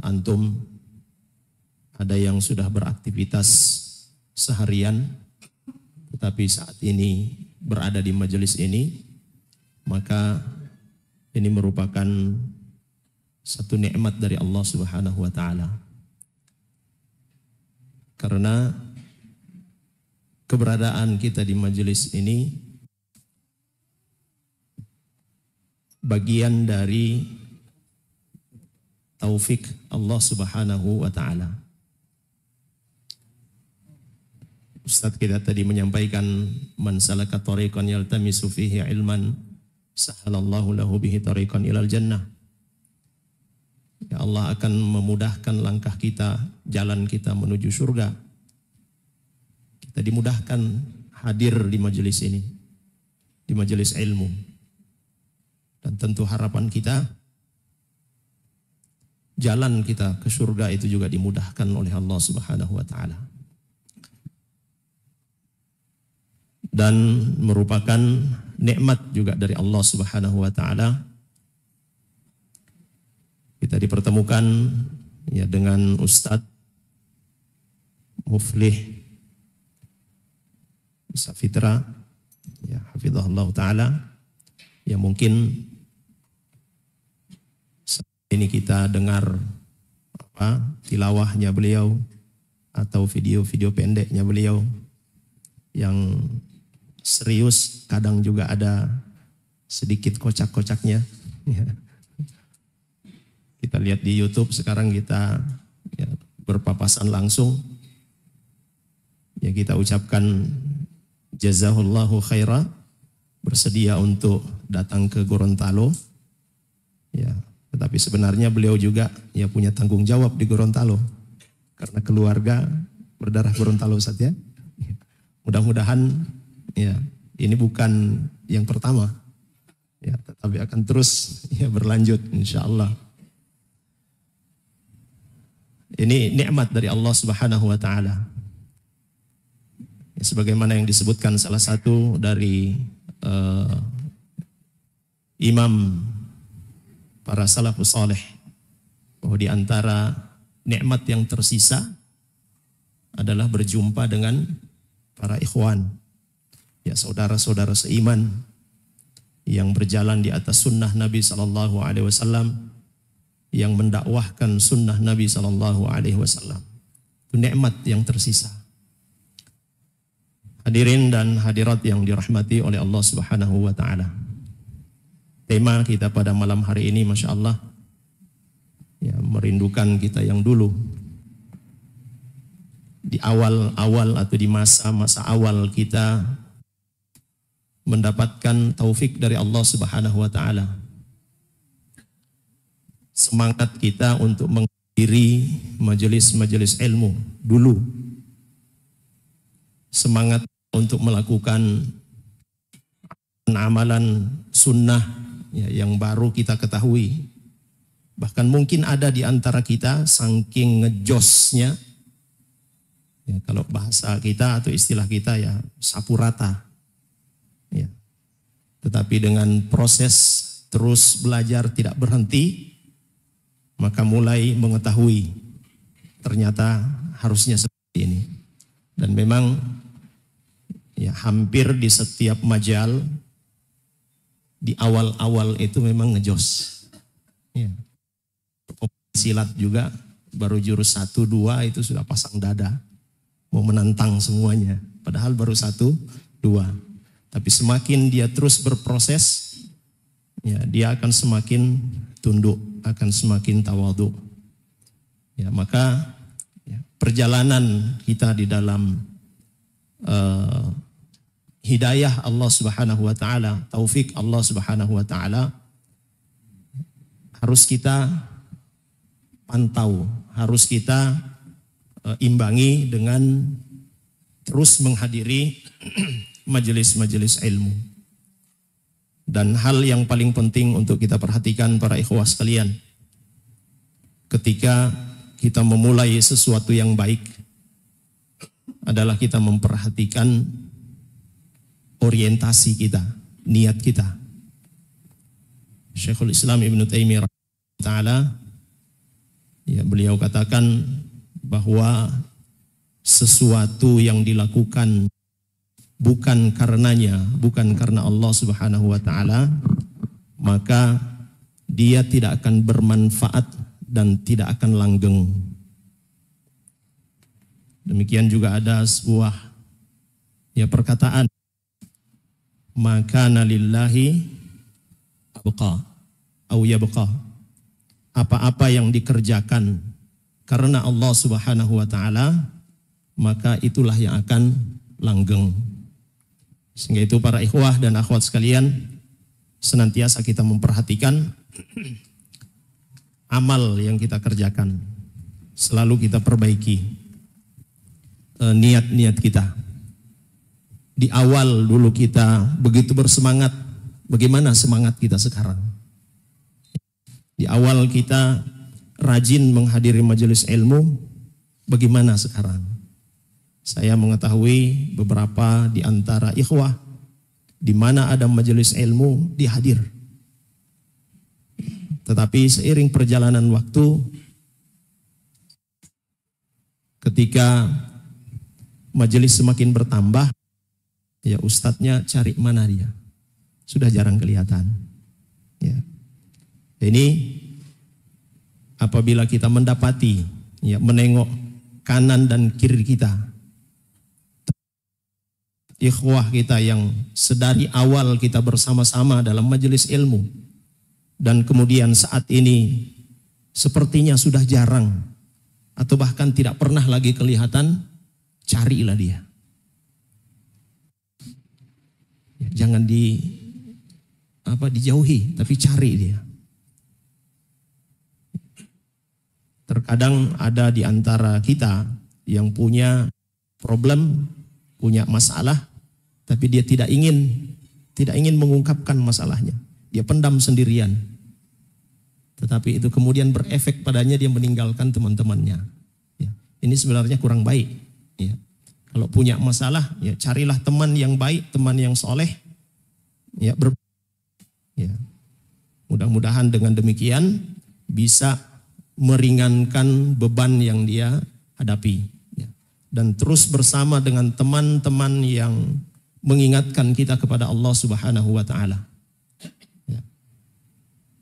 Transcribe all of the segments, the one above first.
antum ada yang sudah beraktivitas seharian, tetapi saat ini berada di majelis ini, maka ini merupakan satu nikmat dari Allah Subhanahu wa taala. Karena keberadaan kita di majelis ini bagian dari taufik Allah Subhanahu wa taala. Ustaz kita tadi menyampaikan man salaka tariqan yaltamisu fihi ilman sahalallahu lahu bihi tariqan ilal jannah. Ya Allah akan memudahkan langkah kita, jalan kita menuju surga. Kita dimudahkan hadir di majelis ini, di majelis ilmu. Dan tentu harapan kita, jalan kita ke surga itu juga dimudahkan oleh Allah Subhanahu wa taala. Dan merupakan nikmat juga dari Allah Subhanahu wa taala. Kita dipertemukan ya dengan Ustadz Muflih Safitra, ya hafizahullah taala, ya mungkin ini kita dengar tilawahnya beliau atau video-video pendeknya beliau yang serius, kadang juga ada sedikit kocak-kocaknya. Kita lihat di YouTube sekarang, kita ya, berpapasan langsung. Ya kita ucapkan jazahullahu khaira, bersedia untuk datang ke Gorontalo. Ya, tetapi sebenarnya beliau juga ya punya tanggung jawab di Gorontalo karena keluarga berdarah Gorontalo saja. Mudah-mudahan ya ini bukan yang pertama, ya tetapi akan terus ya berlanjut insyaallah. Ini nikmat dari Allah Subhanahu wa taala. Ya, sebagaimana yang disebutkan salah satu dari imam para salafus saleh, bahwa di antara nikmat yang tersisa adalah berjumpa dengan para ikhwan, ya saudara-saudara seiman yang berjalan di atas sunnah Nabi sallallahu alaihi wasallam, yang mendakwahkan sunnah Nabi sallallahu alaihi wasallam. Itu nikmat yang tersisa. Hadirin dan hadirat yang dirahmati oleh Allah Subhanahu wa taala. Tema kita pada malam hari ini Masya Allah ya, merindukan kita yang dulu. Di awal-awal atau di masa-masa awal kita mendapatkan taufik dari Allah Subhanahu wa taala. Semangat kita untuk menghadiri majelis-majelis ilmu dulu. Semangat untuk melakukan amalan sunnah ya, yang baru kita ketahui. Bahkan mungkin ada di antara kita saking ngejosnya, ya, kalau bahasa kita atau istilah kita ya sapu rata. Ya. Tetapi dengan proses terus belajar tidak berhenti, maka mulai mengetahui ternyata harusnya seperti ini. Dan memang ya hampir di setiap majal di awal-awal itu memang ngejos. Ya. Silat juga baru jurus 1, 2 itu sudah pasang dada. Mau menantang semuanya. Padahal baru 1, 2. Tapi semakin dia terus berproses, ya dia akan semakin tunduk, akan semakin tawadhu. Ya, maka ya, perjalanan kita di dalam hidayah Allah Subhanahu wa taala, taufik Allah Subhanahu wa taala harus kita pantau, harus kita imbangi dengan terus menghadiri majelis-majelis ilmu. Dan hal yang paling penting untuk kita perhatikan para ikhwah sekalian, ketika kita memulai sesuatu yang baik adalah kita memperhatikan orientasi kita, niat kita. Syekhul Islam Ibnu Taimiyah ta'ala ya, beliau katakan bahwa sesuatu yang dilakukan bukan karenanya, bukan karena Allah Subhanahu wa taala, maka dia tidak akan bermanfaat dan tidak akan langgeng. Demikian juga ada sebuah perkataan, maka lillahi abqa au yabqa. Apa-apa yang dikerjakan karena Allah Subhanahu wa taala, maka itulah yang akan langgeng. Sehingga itu para ikhwah dan akhwat sekalian, senantiasa kita memperhatikan amal yang kita kerjakan. Selalu kita perbaiki niat-niat kita. Di awal dulu kita begitu bersemangat, bagaimana semangat kita sekarang? Di awal kita rajin menghadiri majelis ilmu, bagaimana sekarang? Saya mengetahui beberapa di antara ikhwah di mana ada majelis ilmu dia hadir. Tetapi seiring perjalanan waktu, ketika majelis semakin bertambah, ustadznya cari mana dia? Sudah jarang kelihatan. Ini apabila kita mendapati, menengok kanan dan kiri kita, ikhwah kita yang sedari awal kita bersama-sama dalam majelis ilmu, dan kemudian saat ini sepertinya sudah jarang atau bahkan tidak pernah lagi kelihatan, carilah dia. Jangan dijauhi, tapi cari dia. Terkadang ada di antara kita yang punya problem, punya masalah, tapi dia tidak ingin mengungkapkan masalahnya. Dia pendam sendirian. Tetapi itu kemudian berefek padanya, dia meninggalkan teman-temannya. Ini sebenarnya kurang baik. Kalau punya masalah, carilah teman yang baik, teman yang soleh. Mudah-mudahan dengan demikian bisa meringankan beban yang dia hadapi. Dan terus bersama dengan teman-teman yang mengingatkan kita kepada Allah Subhanahu wa taala.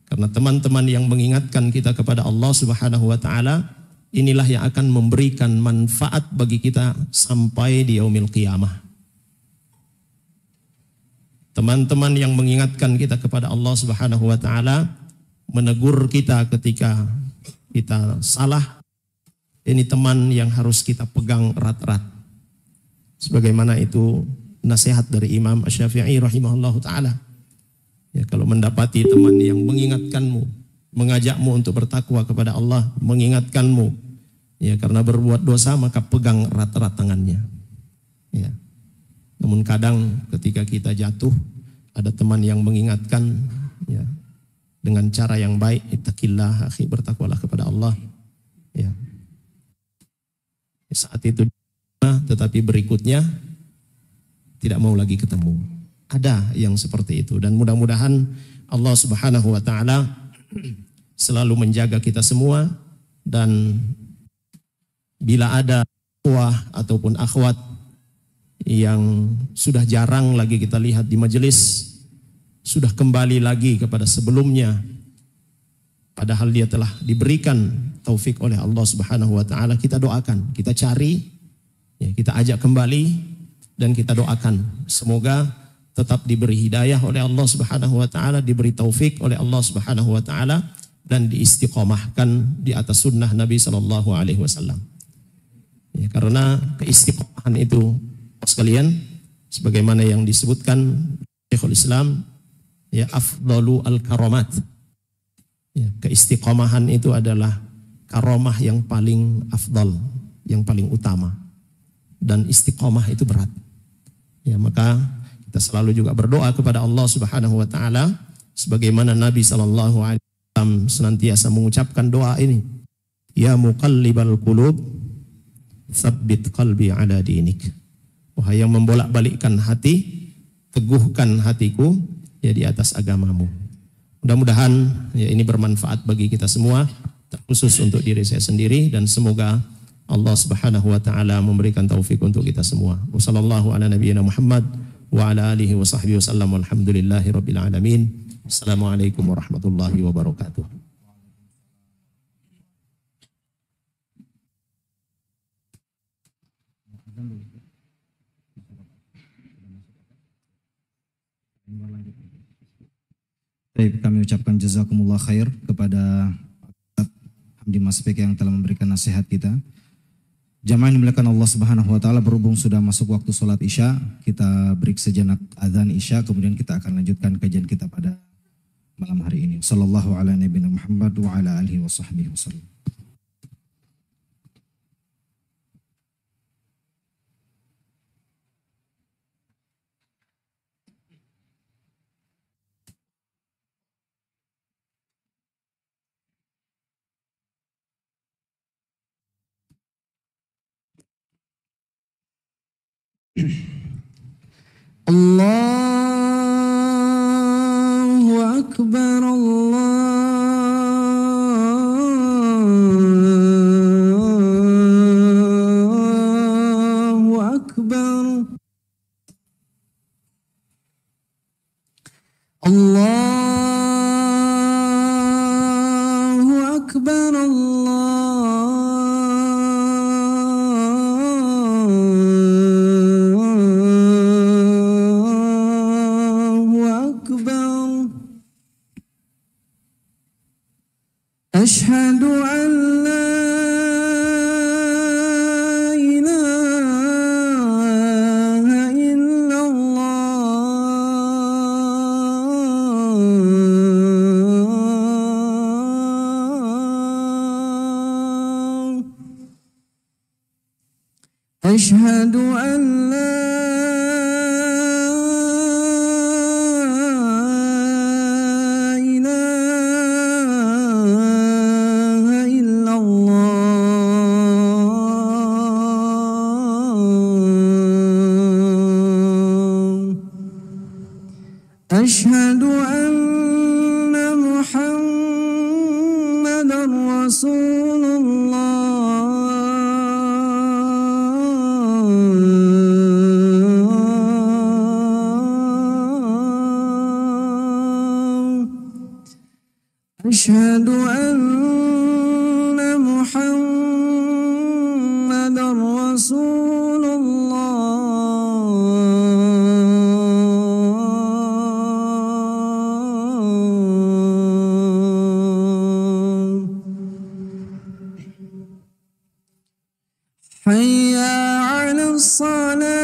Karena teman-teman yang mengingatkan kita kepada Allah Subhanahu wa taala, inilah yang akan memberikan manfaat bagi kita sampai di yaumil qiyamah. Teman-teman yang mengingatkan kita kepada Allah Subhanahu wa taala, menegur kita ketika kita salah, ini teman yang harus kita pegang erat-erat. Sebagaimana itu nasihat dari Imam Asy-Syafi'i rahimahullahu ta'ala. Kalau mendapati teman yang mengingatkanmu, mengajakmu untuk bertakwa kepada Allah, mengingatkanmu karena berbuat dosa, maka pegang erat-erat tangannya. Namun kadang ketika kita jatuh, ada teman yang mengingatkan dengan cara yang baik, ittaqillah akhi, bertakwalah kepada Allah. Saat itu, tetapi berikutnya tidak mau lagi ketemu. Ada yang seperti itu, dan mudah-mudahan Allah Subhanahu wa taala selalu menjaga kita semua. Dan bila ada ikhwah ataupun akhwat yang sudah jarang lagi kita lihat di majelis, sudah kembali lagi kepada sebelumnya, padahal dia telah diberikan taufik oleh Allah Subhanahu wa taala, kita doakan, kita cari, kita ajak kembali, dan kita doakan semoga tetap diberi hidayah oleh Allah Subhanahu wa taala, diberi taufik oleh Allah Subhanahu wa taala, dan diistiqomahkan di atas sunnah Nabi sallallahu alaihi wasallam. Karena keistiqomahan itu sekalian, sebagaimana yang disebutkan Syekhul Islam, afdalu al-karamat. Keistiqomahan itu adalah karomah yang paling afdal, yang paling utama. Dan istiqomah itu berat. Maka kita selalu juga berdoa kepada Allah Subhanahu wa taala sebagaimana Nabi sallallahu alaihi wasallam senantiasa mengucapkan doa ini. Ya muqallibal qulub, tsabbit qalbi ala dinik. Wahai yang membolak-balikkan hati, teguhkan hatiku di atas agamamu. Mudah-mudahan ini bermanfaat bagi kita semua, terkhusus untuk diri saya sendiri, dan semoga Allah Subhanahu wa taala memberikan taufik untuk kita semua. Wassallallahu ala nabiyyina Muhammad wa ala alihi wa sahbihi wasallam. Walhamdulillahi rabbil alamin. Assalamualaikum warahmatullahi wabarakatuh. Baik, kami ucapkan jazakumullah khair kepada Hamdi Maspek yang telah memberikan nasihat kita. Jamaah yang dimuliakan Allah Subhanahu wa taala, berhubung sudah masuk waktu sholat Isya, kita break sejenak azan Isya, kemudian kita akan lanjutkan kajian kita pada malam hari ini. Sallallahu ala nabiyina Muhammad wa ala alihi washabbihi wasallam. Allahu Akbar, Allahu Akbar, Allahu Akbar, أشهد أن لا إله إلا الله أشهد أن لا أشهد أن محمدا رسول الله أشهد أن محمدا رسول حي على الصلاة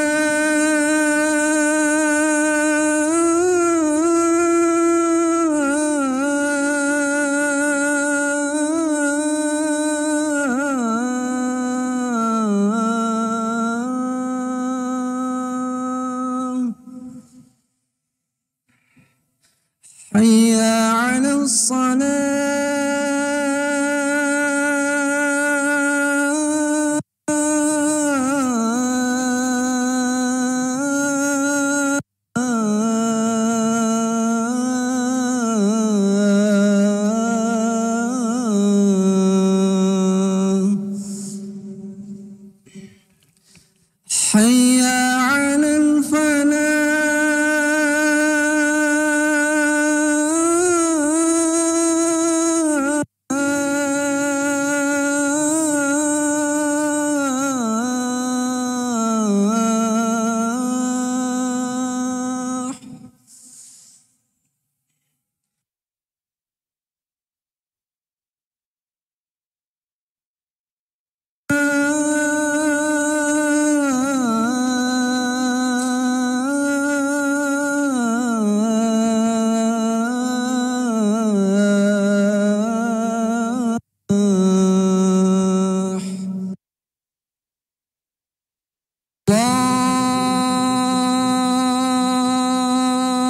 حي على حي على الفلاح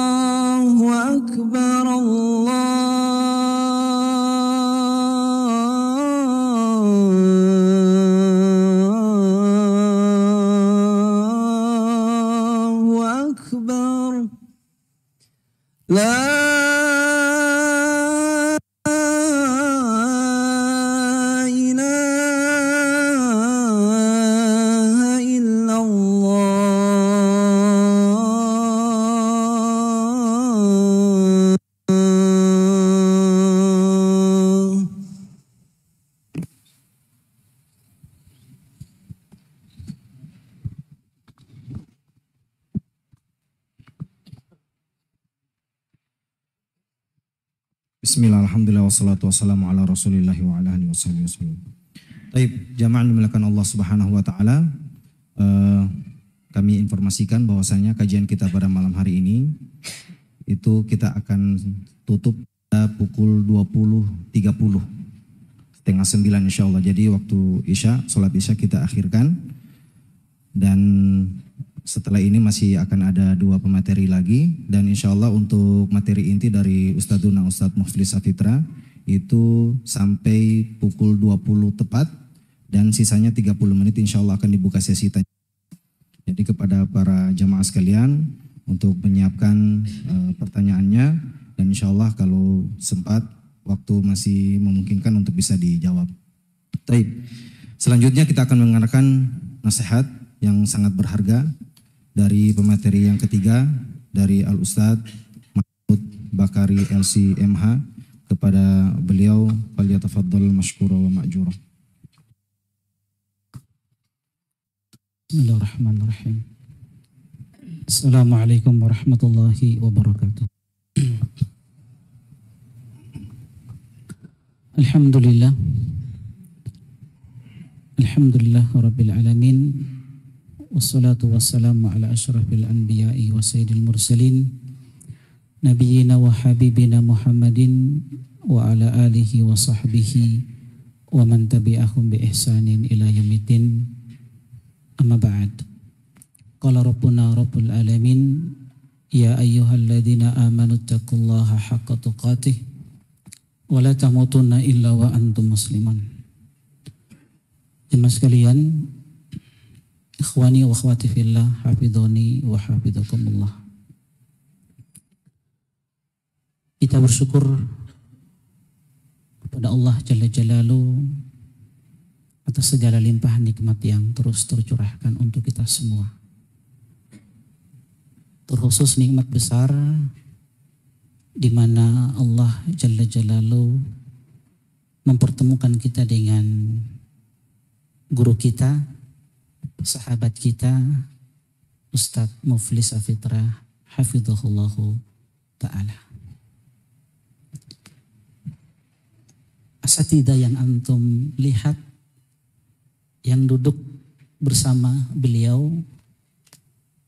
الله أكبر الله أكبر لا Bismillah, alhamdulillah, wassalatu wassalamu ala rasulillahi wa ala alihi wasallam. Baik, jamaah dimuliakan Allah Subhanahu wa taala. Kami informasikan bahwasanya kajian kita pada malam hari ini itu kita akan tutup pada pukul 20.30, setengah 9 insya Allah. Jadi waktu Isya, sholat Isya kita akhirkan, dan setelah ini masih akan ada 2 pemateri lagi, dan insya Allah untuk materi inti dari Ustadzuna Ustadz Muflis Safitra itu sampai pukul 20 tepat, dan sisanya 30 menit insya Allah akan dibuka sesi tanya. Jadi kepada para jamaah sekalian untuk menyiapkan pertanyaannya, dan insya Allah kalau sempat waktu masih memungkinkan untuk bisa dijawab. Baik, selanjutnya kita akan mendengarkan nasihat yang sangat berharga dari pemateri yang ketiga dari Al-Ustadz Mahmud Bakari LC MH. Kepada beliau, falyatafaddal mashkura wa ma'jura. Bismillahirrahmanirrahim. Assalamualaikum warahmatullahi wabarakatuh. Alhamdulillah. Alhamdulillah Rabbil Alamin. Wassalatu wassalamu ala ashrafil anbiya'i wa sayyidil mursalin Nabiyyina wa habibina Muhammadin wa ala alihi wa sahbihi wa man tabi'ahum bi ihsanin ila yaumiddin. Amma ba'd. Qala Rabbuna Rabbul Alamin, ya ayyuhalladzina amanu taqullaha haqqa tuqatih wa la tamutunna illa wa antum muslimun. Jemaah sekalian, ikhwani wa akhwati fillah, hafidhani wa hafidhakumullah. Kita bersyukur kepada Allah Jalla Jalaluhu atas segala limpah nikmat yang terus tercurahkan untuk kita semua. Terkhusus nikmat besar di mana Allah Jalla Jalaluhu mempertemukan kita dengan guru kita, sahabat kita, Ustadz Muflis Safitra hafizahullahu ta'ala. Asatidzah yang antum lihat yang duduk bersama beliau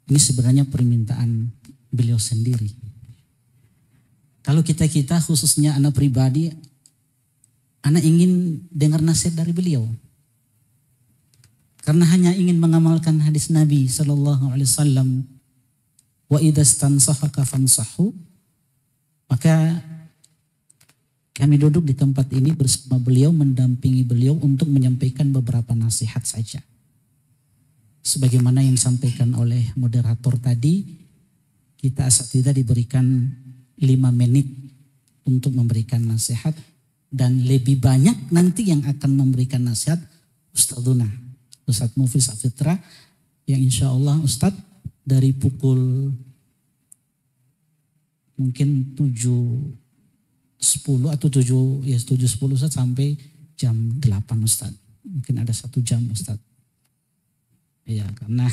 ini sebenarnya permintaan beliau sendiri. Kalau kita khususnya anak pribadi, anak ingin dengar nasihat dari beliau. Karena hanya ingin mengamalkan hadis Nabi sallallahu alaihi wasallam, wa idzastansahaka fansahu, maka kami duduk di tempat ini bersama beliau, mendampingi beliau untuk menyampaikan beberapa nasihat saja. Sebagaimana yang disampaikan oleh moderator tadi, kita asatidzah diberikan 5 menit untuk memberikan nasihat, dan lebih banyak nanti yang akan memberikan nasihat Ustadzuna Ustadz Muflis Safitra, yang insya Allah Ustadz dari pukul mungkin 7.10 atau 7.10 Ustadz sampai jam 8 Ustadz. Mungkin ada 1 jam Ustadz. Iya, karena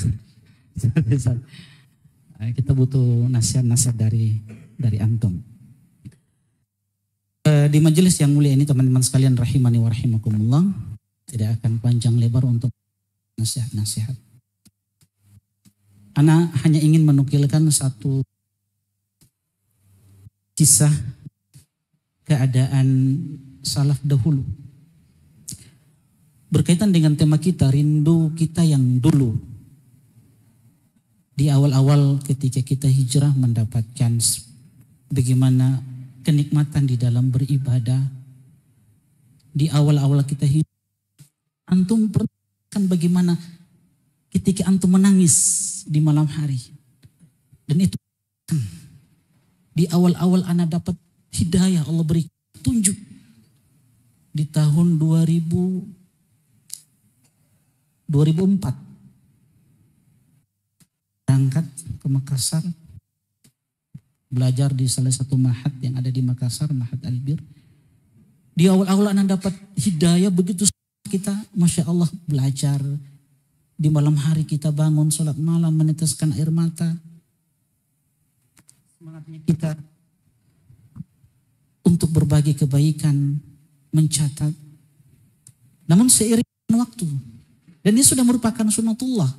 kita butuh nasihat-nasihat dari antum. Di majelis yang mulia ini teman-teman sekalian rahimani wa rahimakumullah, tidak akan panjang lebar untuk nasihat-nasihat. Ana hanya ingin menukilkan satu kisah keadaan salaf dahulu. Berkaitan dengan tema kita, rindu kita yang dulu. Di awal-awal ketika kita hijrah mendapatkan bagaimana kenikmatan di dalam beribadah. Di awal-awal kita hijrah, antum pernah kan bagaimana ketika antum menangis di malam hari. Dan itu di awal-awal anak dapat hidayah, Allah beri tunjuk. Di tahun 2004 berangkat ke Makassar, belajar di salah satu ma'had yang ada di Makassar, Ma'had Albir. Di awal-awal anak dapat hidayah, begitu kita Masya Allah belajar. Di malam hari kita bangun sholat malam, meneteskan air mata. Semangatnya kita untuk berbagi kebaikan, mencatat. Namun seiring dengan waktu, dan ini sudah merupakan sunatullah,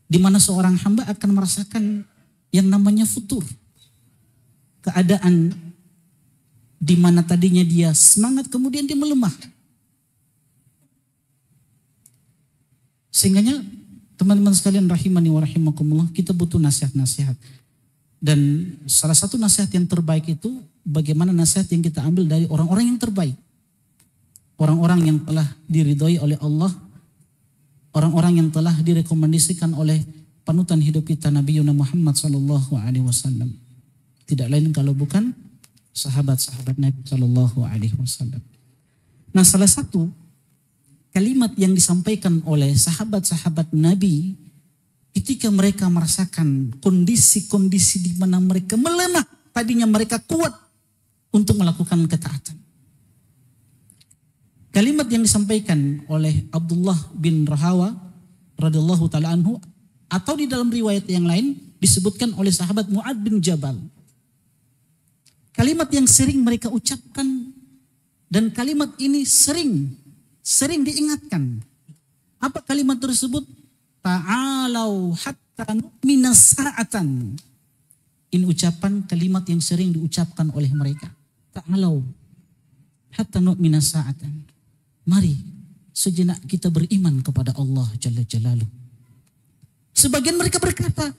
di mana seorang hamba akan merasakan yang namanya futur. Keadaan di mana tadinya dia semangat, kemudian dia melemah. Sehingganya teman-teman sekalian rahimani wa rahimakumullah, kita butuh nasihat-nasihat. Dan salah satu nasihat yang terbaik itu bagaimana nasihat yang kita ambil dari orang-orang yang terbaik. Orang-orang yang telah diridhoi oleh Allah, orang-orang yang telah direkomendasikan oleh panutan hidup kita Nabi Muhammad SAW. Tidak lain kalau bukan sahabat-sahabat Nabi SAW. Nah, salah satu kalimat yang disampaikan oleh sahabat-sahabat Nabi ketika mereka merasakan kondisi-kondisi di mana mereka melemah, tadinya mereka kuat untuk melakukan ketaatan. Kalimat yang disampaikan oleh Abdullah bin Rahawa radhiyallahu taala anhu, atau di dalam riwayat yang lain disebutkan oleh sahabat Mu'ad bin Jabal. Kalimat yang sering mereka ucapkan, dan kalimat ini sering diingatkan. Apa kalimat tersebut? Ta'alau hatta nu'mina sa'atan. Ini ucapan kalimat yang sering diucapkan oleh mereka. Ta'alau hatta nu'mina sa'atan. Mari sejenak kita beriman kepada Allah Jalla Jalaluh. Sebagian mereka berkata,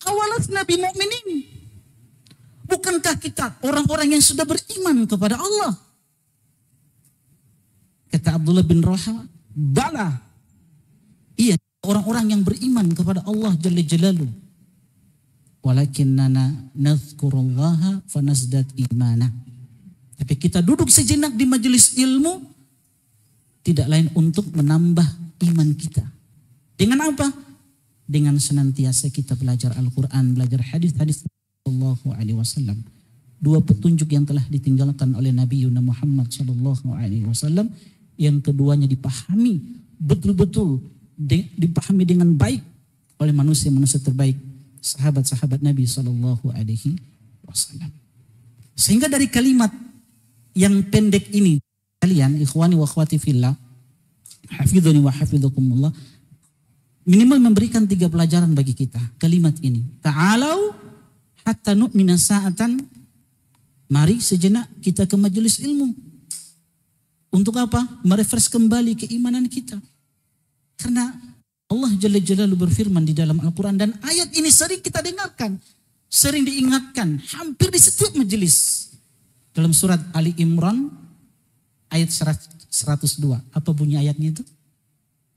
awalas Nabi mu'minin. Bukankah kita orang-orang yang sudah beriman kepada Allah? Kata Abdullah bin Rahawa, bala. Iya, orang-orang yang beriman kepada Allah Jalla Jalaluh. Walakinnana nadhkurullaha fanazdat imana. Tapi kita duduk sejenak di majelis ilmu tidak lain untuk menambah iman kita. Dengan apa? Dengan senantiasa kita belajar Al-Quran, belajar hadis-hadis Sallallahu Alaihi Wasallam. Dua petunjuk yang telah ditinggalkan oleh Nabi Muhammad Sallallahu Alaihi Wasallam. Yang keduanya dipahami betul-betul, dipahami dengan baik oleh manusia-manusia terbaik, sahabat-sahabat Nabi Sallallahu Alaihi Wasallam. Sehingga dari kalimat yang pendek ini, kalian ikhwani wa akhwati fillah, hafidhuni wa hafidhukumullah, minimal memberikan 3 pelajaran bagi kita. Kalimat ini, ta'alau hatta nu'mina sa'atan. Mari sejenak kita ke majelis ilmu. Untuk apa? Merefresh kembali keimanan kita. Karena Allah Jalla Jalaluhu berfirman di dalam Al-Quran, dan ayat ini sering kita dengarkan, sering diingatkan hampir di setiap majelis. Dalam surat Ali Imran ayat 102. Apa bunyi ayatnya itu?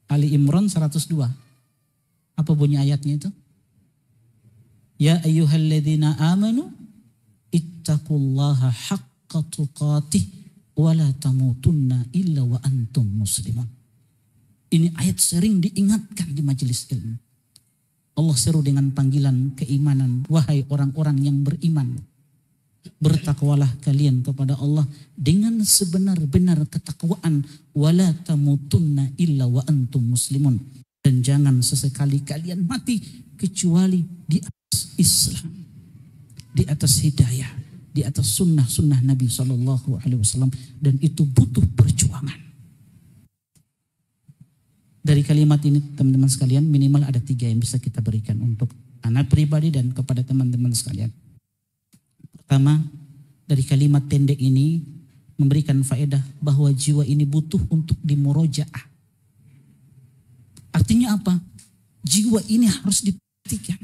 Ali Imran 102. Apa bunyi ayatnya itu? Ya ayyuhalladzina amanu ittaqullaha haqqa tuqatih wa la tamutunna illa wa antum muslimun. Ini ayat sering diingatkan di majelis ilmu. Allah seru dengan panggilan keimanan. Wahai orang-orang yang beriman, bertakwalah kalian kepada Allah dengan sebenar-benar ketakwaan. Wala tamutunna illa wa antum muslimun. Dan jangan sesekali kalian mati kecuali di atas Islam, di atas hidayah, di atas sunnah-sunnah Nabi SAW. Dan itu butuh perjuangan. Dari kalimat ini teman-teman sekalian, minimal ada 3 yang bisa kita berikan untuk anak pribadi dan kepada teman-teman sekalian. Pertama, dari kalimat pendek ini memberikan faedah bahwa jiwa ini butuh untuk dimurojaah. Artinya apa? Jiwa ini harus diperhatikan.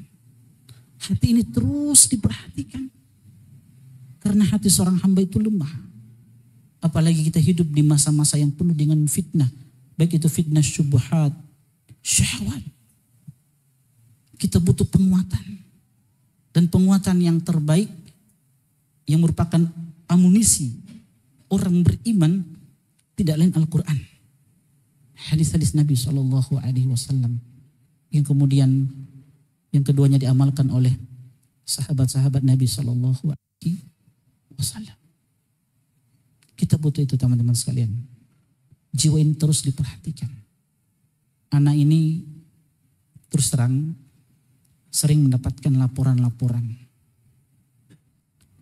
Hati ini terus diperhatikan. Karena hati seorang hamba itu lemah. Apalagi kita hidup di masa-masa yang penuh dengan fitnah. Baik itu fitnah syubhat, syahwat. Kita butuh penguatan. Dan penguatan yang terbaik, yang merupakan amunisi orang beriman, tidak lain Al-Quran. Hadis-hadis Nabi SAW. Yang kemudian, yang keduanya diamalkan oleh sahabat-sahabat Nabi SAW. Kita butuh itu teman-teman sekalian. Jiwa ini terus diperhatikan. Anak ini terus terang sering mendapatkan laporan-laporan.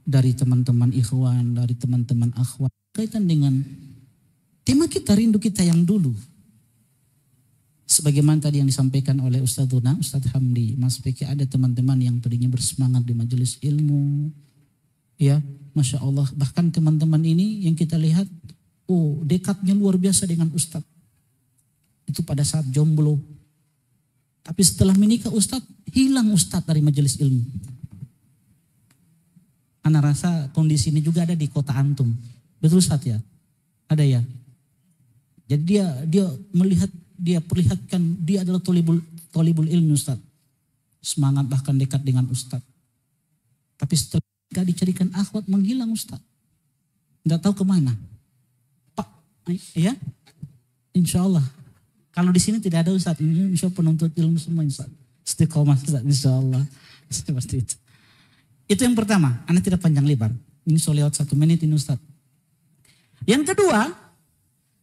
dari teman-teman ikhwan, dari teman-teman akhwat kaitan dengan tema kita, rindu kita yang dulu. Sebagaimana tadi yang disampaikan oleh Ustadzuna, Ustadz Hamdi, Mas Peki, ada teman-teman yang tadinya bersemangat di majelis ilmu. Ya, Masya Allah. Bahkan teman-teman ini yang kita lihat, dekatnya luar biasa dengan Ustadz. Itu pada saat jomblo. Tapi setelah menikah Ustadz, hilang Ustadz dari majelis ilmu. Ana rasa kondisi ini juga ada di kota antum. Betul Ustadz ya? Ada ya? Jadi dia melihat, dia perlihatkan dia adalah tolibul ilmu Ustadz. Semangat bahkan dekat dengan Ustadz. Tapi setelah gak dicarikan akhwat, menghilang Ustadz. Gak tahu kemana. Pak, ya? Insya Allah. Kalau di sini tidak ada Ustadz, insya Allah penuntut ilmu semua Ustadz. Istiqomah Ustadz, insya Allah. Seperti itu. Itu yang pertama, Anda tidak panjang lebar. Ini soal lewat 1 menit ini Ustadz. Yang kedua,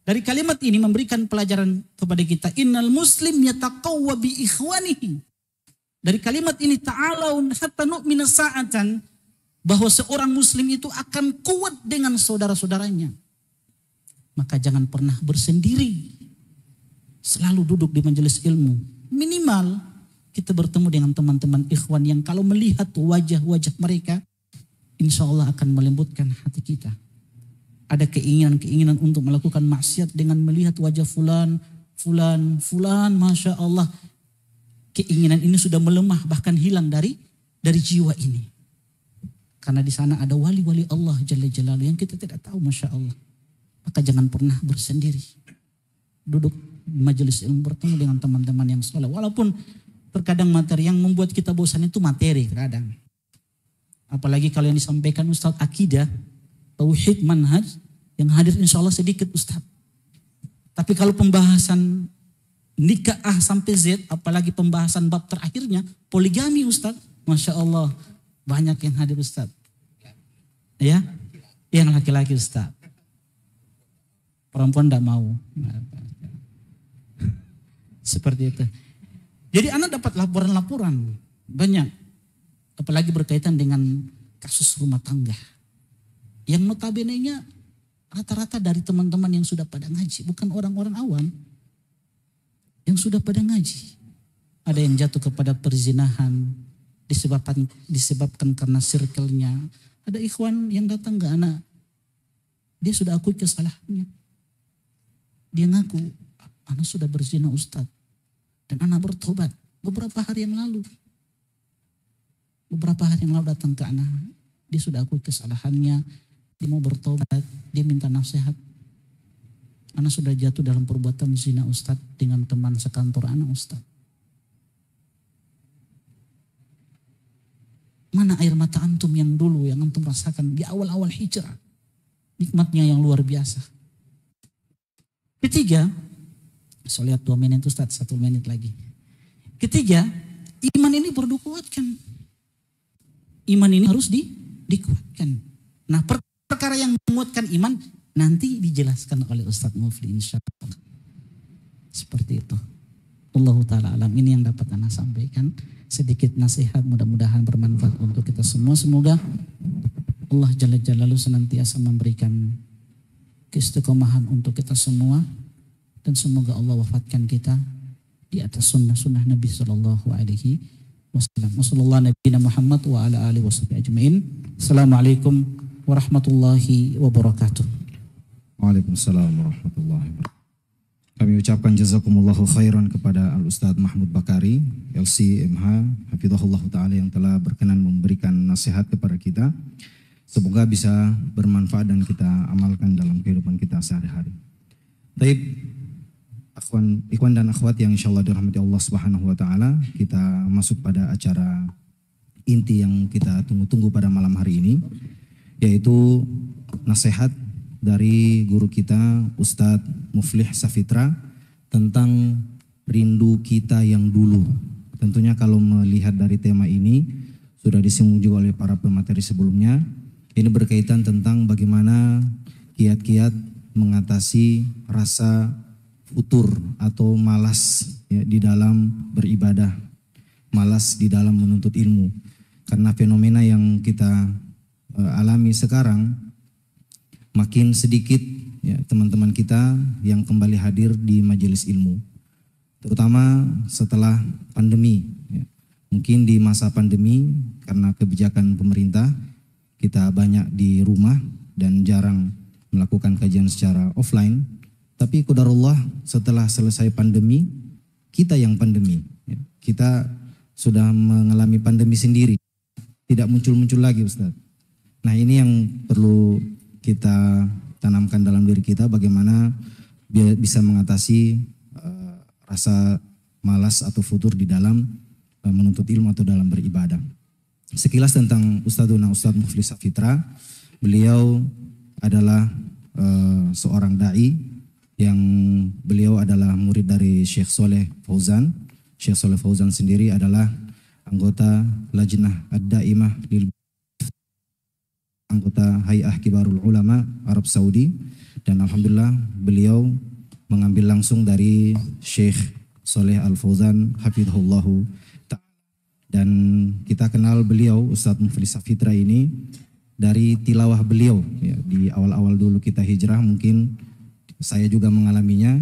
dari kalimat ini memberikan pelajaran kepada kita. Innal muslim yataqawwa bi ikhwanihi. Dari kalimat ini ta'alaun hatta nu'mina sa'atan. Bahwa seorang muslim itu akan kuat dengan saudara-saudaranya. Maka jangan pernah bersendiri. Selalu duduk di majelis ilmu. Minimal kita bertemu dengan teman-teman ikhwan yang kalau melihat wajah-wajah mereka, insya Allah akan melembutkan hati kita. Ada keinginan-keinginan untuk melakukan maksiat dengan melihat wajah fulan, Masya Allah. Keinginan ini sudah melemah, bahkan hilang dari jiwa ini. Karena di sana ada wali-wali Allah Jalla Jalaluhu yang kita tidak tahu, Masya Allah. Maka jangan pernah bersendiri. Duduk di majelis ilmu, bertemu dengan teman-teman yang soleh. Walaupun terkadang materi yang membuat kita bosan itu materi terkadang. Apalagi kalau yang disampaikan Ustadz akidah, tauhid, manhaj, yang hadir insya Allah sedikit Ustadz. Tapi kalau pembahasan nikah A sampai Z, apalagi pembahasan bab terakhirnya, poligami Ustadz, Masya Allah, banyak yang hadir Ustadz. Ya, yang laki-laki Ustadz. Perempuan tidak mau. Seperti itu. Jadi anak dapat laporan-laporan banyak. Apalagi berkaitan dengan kasus rumah tangga. Yang notabene-nya rata-rata dari teman-teman yang sudah pada ngaji. Bukan orang-orang awam. Yang sudah pada ngaji. Ada yang jatuh kepada perzinahan. Disebabkan karena circle-nya. Ada ikhwan yang datang ke anak. Dia sudah akui kesalahannya. Dia ngaku, anak sudah berzina Ustadz. Dan anak bertobat beberapa hari yang lalu. Beberapa hari yang lalu datang ke anak. Dia sudah akui kesalahannya. Dia mau bertobat. Dia minta nasihat. Anak sudah jatuh dalam perbuatan zina Ustadz dengan teman sekantor anak Ustadz. Mana air mata antum yang dulu yang antum rasakan di awal-awal hijrah. Nikmatnya yang luar biasa. Ketiga, saya lihat 2 menit Ustaz, 1 menit lagi. Ketiga, iman ini perlu dikuatkan. Iman ini harus dikuatkan. Nah, perkara yang menguatkan iman nanti dijelaskan oleh Ustaz Mufli insyaallah. Seperti itu. Allah Ta'ala alam, ini yang dapat Ana sampaikan. Sedikit nasihat, mudah-mudahan bermanfaat untuk kita semua. Semoga Allah Jalla Jalaluhu senantiasa memberikan keistiqomahan untuk kita semua. Dan semoga Allah wafatkan kita di atas sunnah-sunnah Nabi Sallallahu Alaihi Wasallam. Wassalamualaikum Muhammad wa ala alihi washabihi ajma'in. Assalamualaikum warahmatullahi wabarakatuh. Waalaikumsalam warahmatullahi wabarakatuh. Kami ucapkan jazakumullahu khairan kepada Al-Ustadz Mahmud Bakari, LC MH, Hafizahullah Ta'ala yang telah berkenan memberikan nasihat kepada kita. Semoga bisa bermanfaat dan kita amalkan dalam kehidupan kita sehari-hari. Baik, ikhwan dan akhwat yang insyaallah dirahmati Allah Subhanahu wa Ta'ala, kita masuk pada acara inti yang kita tunggu-tunggu pada malam hari ini, yaitu nasihat dari guru kita Ustadz Muflih Safitra tentang rindu kita yang dulu. Tentunya kalau melihat dari tema ini sudah disinggung juga oleh para pemateri sebelumnya. Ini berkaitan tentang bagaimana kiat-kiat mengatasi rasa futur atau malas ya, di dalam beribadah, malas di dalam menuntut ilmu. Karena fenomena yang kita alami sekarang, makin sedikit ya, teman-teman kita yang kembali hadir di majelis ilmu, terutama setelah pandemi. Ya. Mungkin di masa pandemi karena kebijakan pemerintah kita banyak di rumah dan jarang melakukan kajian secara offline. Tapi qadarullah setelah selesai pandemi, kita yang pandemi. Ya. Kita sudah mengalami pandemi sendiri. Tidak muncul-muncul lagi, Ustaz. Nah, ini yang perlu kita tanamkan dalam diri kita, bagaimana bisa mengatasi rasa malas atau futur di dalam menuntut ilmu atau dalam beribadah. Sekilas tentang Ustadz Muflis Safitra, beliau adalah seorang da'i yang beliau adalah murid dari Syekh Soleh Fauzan. Syekh Soleh Fauzan sendiri adalah anggota Lajnah Ad-Daimah lil anggota Hay'ah Kibarul Ulama Arab Saudi, dan alhamdulillah beliau mengambil langsung dari Syekh Soleh Al-Fauzan hafizahullahu ta'ala. Dan kita kenal beliau Ustadz Muflis Safitra ini dari tilawah beliau ya, di awal-awal dulu kita hijrah, mungkin saya juga mengalaminya.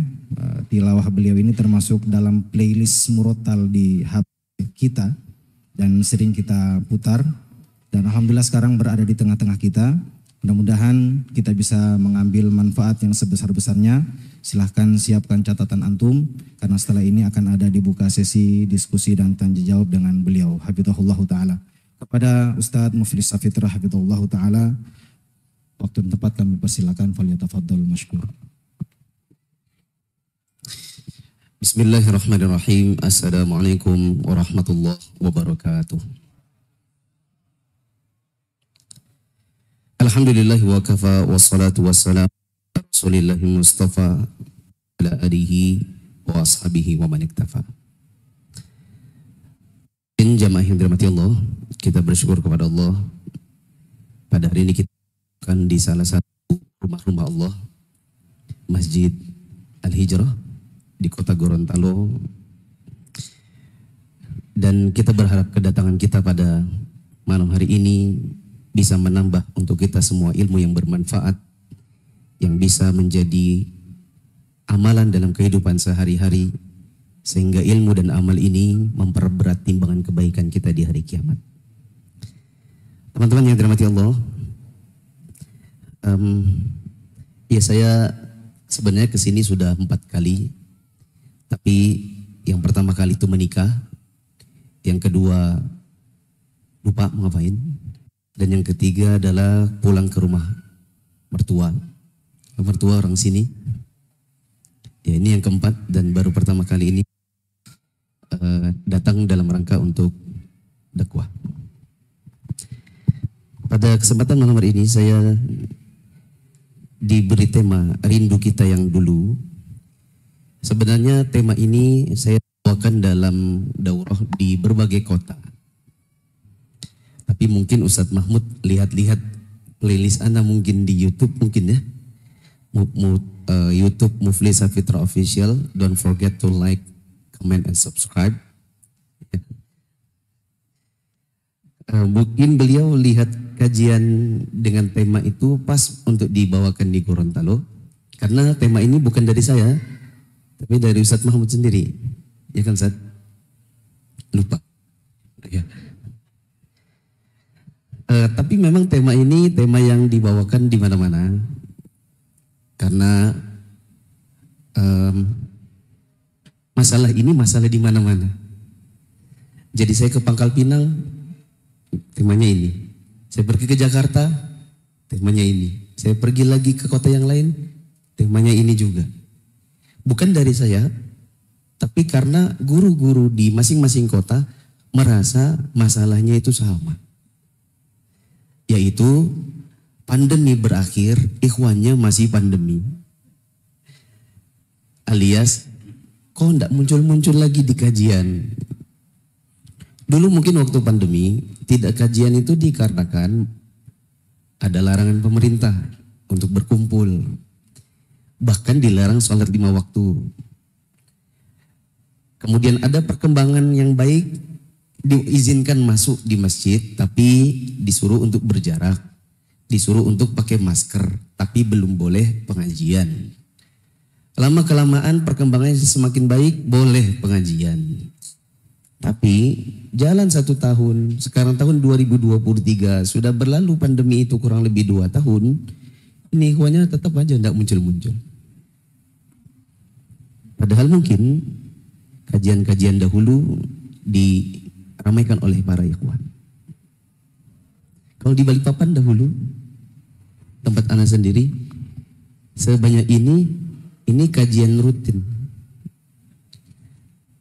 Tilawah beliau ini termasuk dalam playlist murotal di HP kita dan sering kita putar, dan alhamdulillah sekarang berada di tengah-tengah kita. Mudah-mudahan kita bisa mengambil manfaat yang sebesar-besarnya. Silahkan siapkan catatan antum, karena setelah ini akan ada dibuka sesi diskusi dan tanya jawab dengan beliau hafizahullah ta'ala. Kepada Ustadz Muflis Safitra hafizahullah ta'ala, waktu dan tempat kami persilakan, falyatafaddal mashkur. Bismillahirrahmanirrahim. Assalamualaikum warahmatullahi wabarakatuh. Alhamdulillah wa kafa wassalatu wassalamu ala Rasulillahi Mustafa ala alihi wa ashabihi wa man iktafa. Jamaah yang dirahmati Allah, kita bersyukur kepada Allah. Pada hari ini kita akan di salah satu rumah-rumah Allah, Masjid Al-Hijrah di kota Gorontalo, dan kita berharap kedatangan kita pada malam hari ini bisa menambah untuk kita semua ilmu yang bermanfaat, yang bisa menjadi amalan dalam kehidupan sehari-hari, sehingga ilmu dan amal ini memperberat timbangan kebaikan kita di hari kiamat. Teman-teman yang dirahmati Allah, ya saya sebenarnya kesini sudah 4 kali. Tapi yang pertama kali itu menikah, yang kedua lupa mau ngapain, dan yang ketiga adalah pulang ke rumah mertua. Mertua orang sini. Ya, ini yang keempat, dan baru pertama kali ini datang dalam rangka untuk dakwah. Pada kesempatan malam hari ini saya diberi tema rindu kita yang dulu. Sebenarnya tema ini saya bawakan dalam daurah di berbagai kota. Tapi mungkin Ustadz Mahmud lihat-lihat playlist Anda mungkin di YouTube mungkin ya. YouTube Muflis Safitra Official. Don't forget to like, comment, and subscribe. Mungkin beliau lihat kajian dengan tema itu pas untuk dibawakan di Gorontalo. Karena tema ini bukan dari saya, tapi dari Ustadz Mahmud sendiri. Ya kan Ustadz? Lupa. Ya. Tapi memang tema ini tema yang dibawakan di mana-mana. Karena masalah ini masalah di mana-mana. Jadi saya ke Pangkal Pinang, temanya ini. Saya pergi ke Jakarta, temanya ini. Saya pergi lagi ke kota yang lain, temanya ini juga. Bukan dari saya, tapi karena guru-guru di masing-masing kota merasa masalahnya itu sama. Yaitu pandemi berakhir, ikhwannya masih pandemi. Alias, kok enggak muncul-muncul lagi di kajian? Dulu mungkin waktu pandemi, tidak kajian itu dikarenakan ada larangan pemerintah untuk berkumpul. Bahkan dilarang sholat 5 waktu. Kemudian ada perkembangan yang baik, diizinkan masuk di masjid, tapi disuruh untuk berjarak. disuruh untuk pakai masker, tapi belum boleh pengajian. Lama-kelamaan perkembangannya semakin baik, boleh pengajian. Tapi jalan 1 tahun, sekarang tahun 2023, sudah berlalu pandemi itu kurang lebih 2 tahun, ini ikhwannya tetap aja tidak muncul-muncul. Padahal mungkin kajian-kajian dahulu diramaikan oleh para ikhwan. Kalau di Balikpapan dahulu, tempat anak sendiri, sebanyak ini kajian rutin.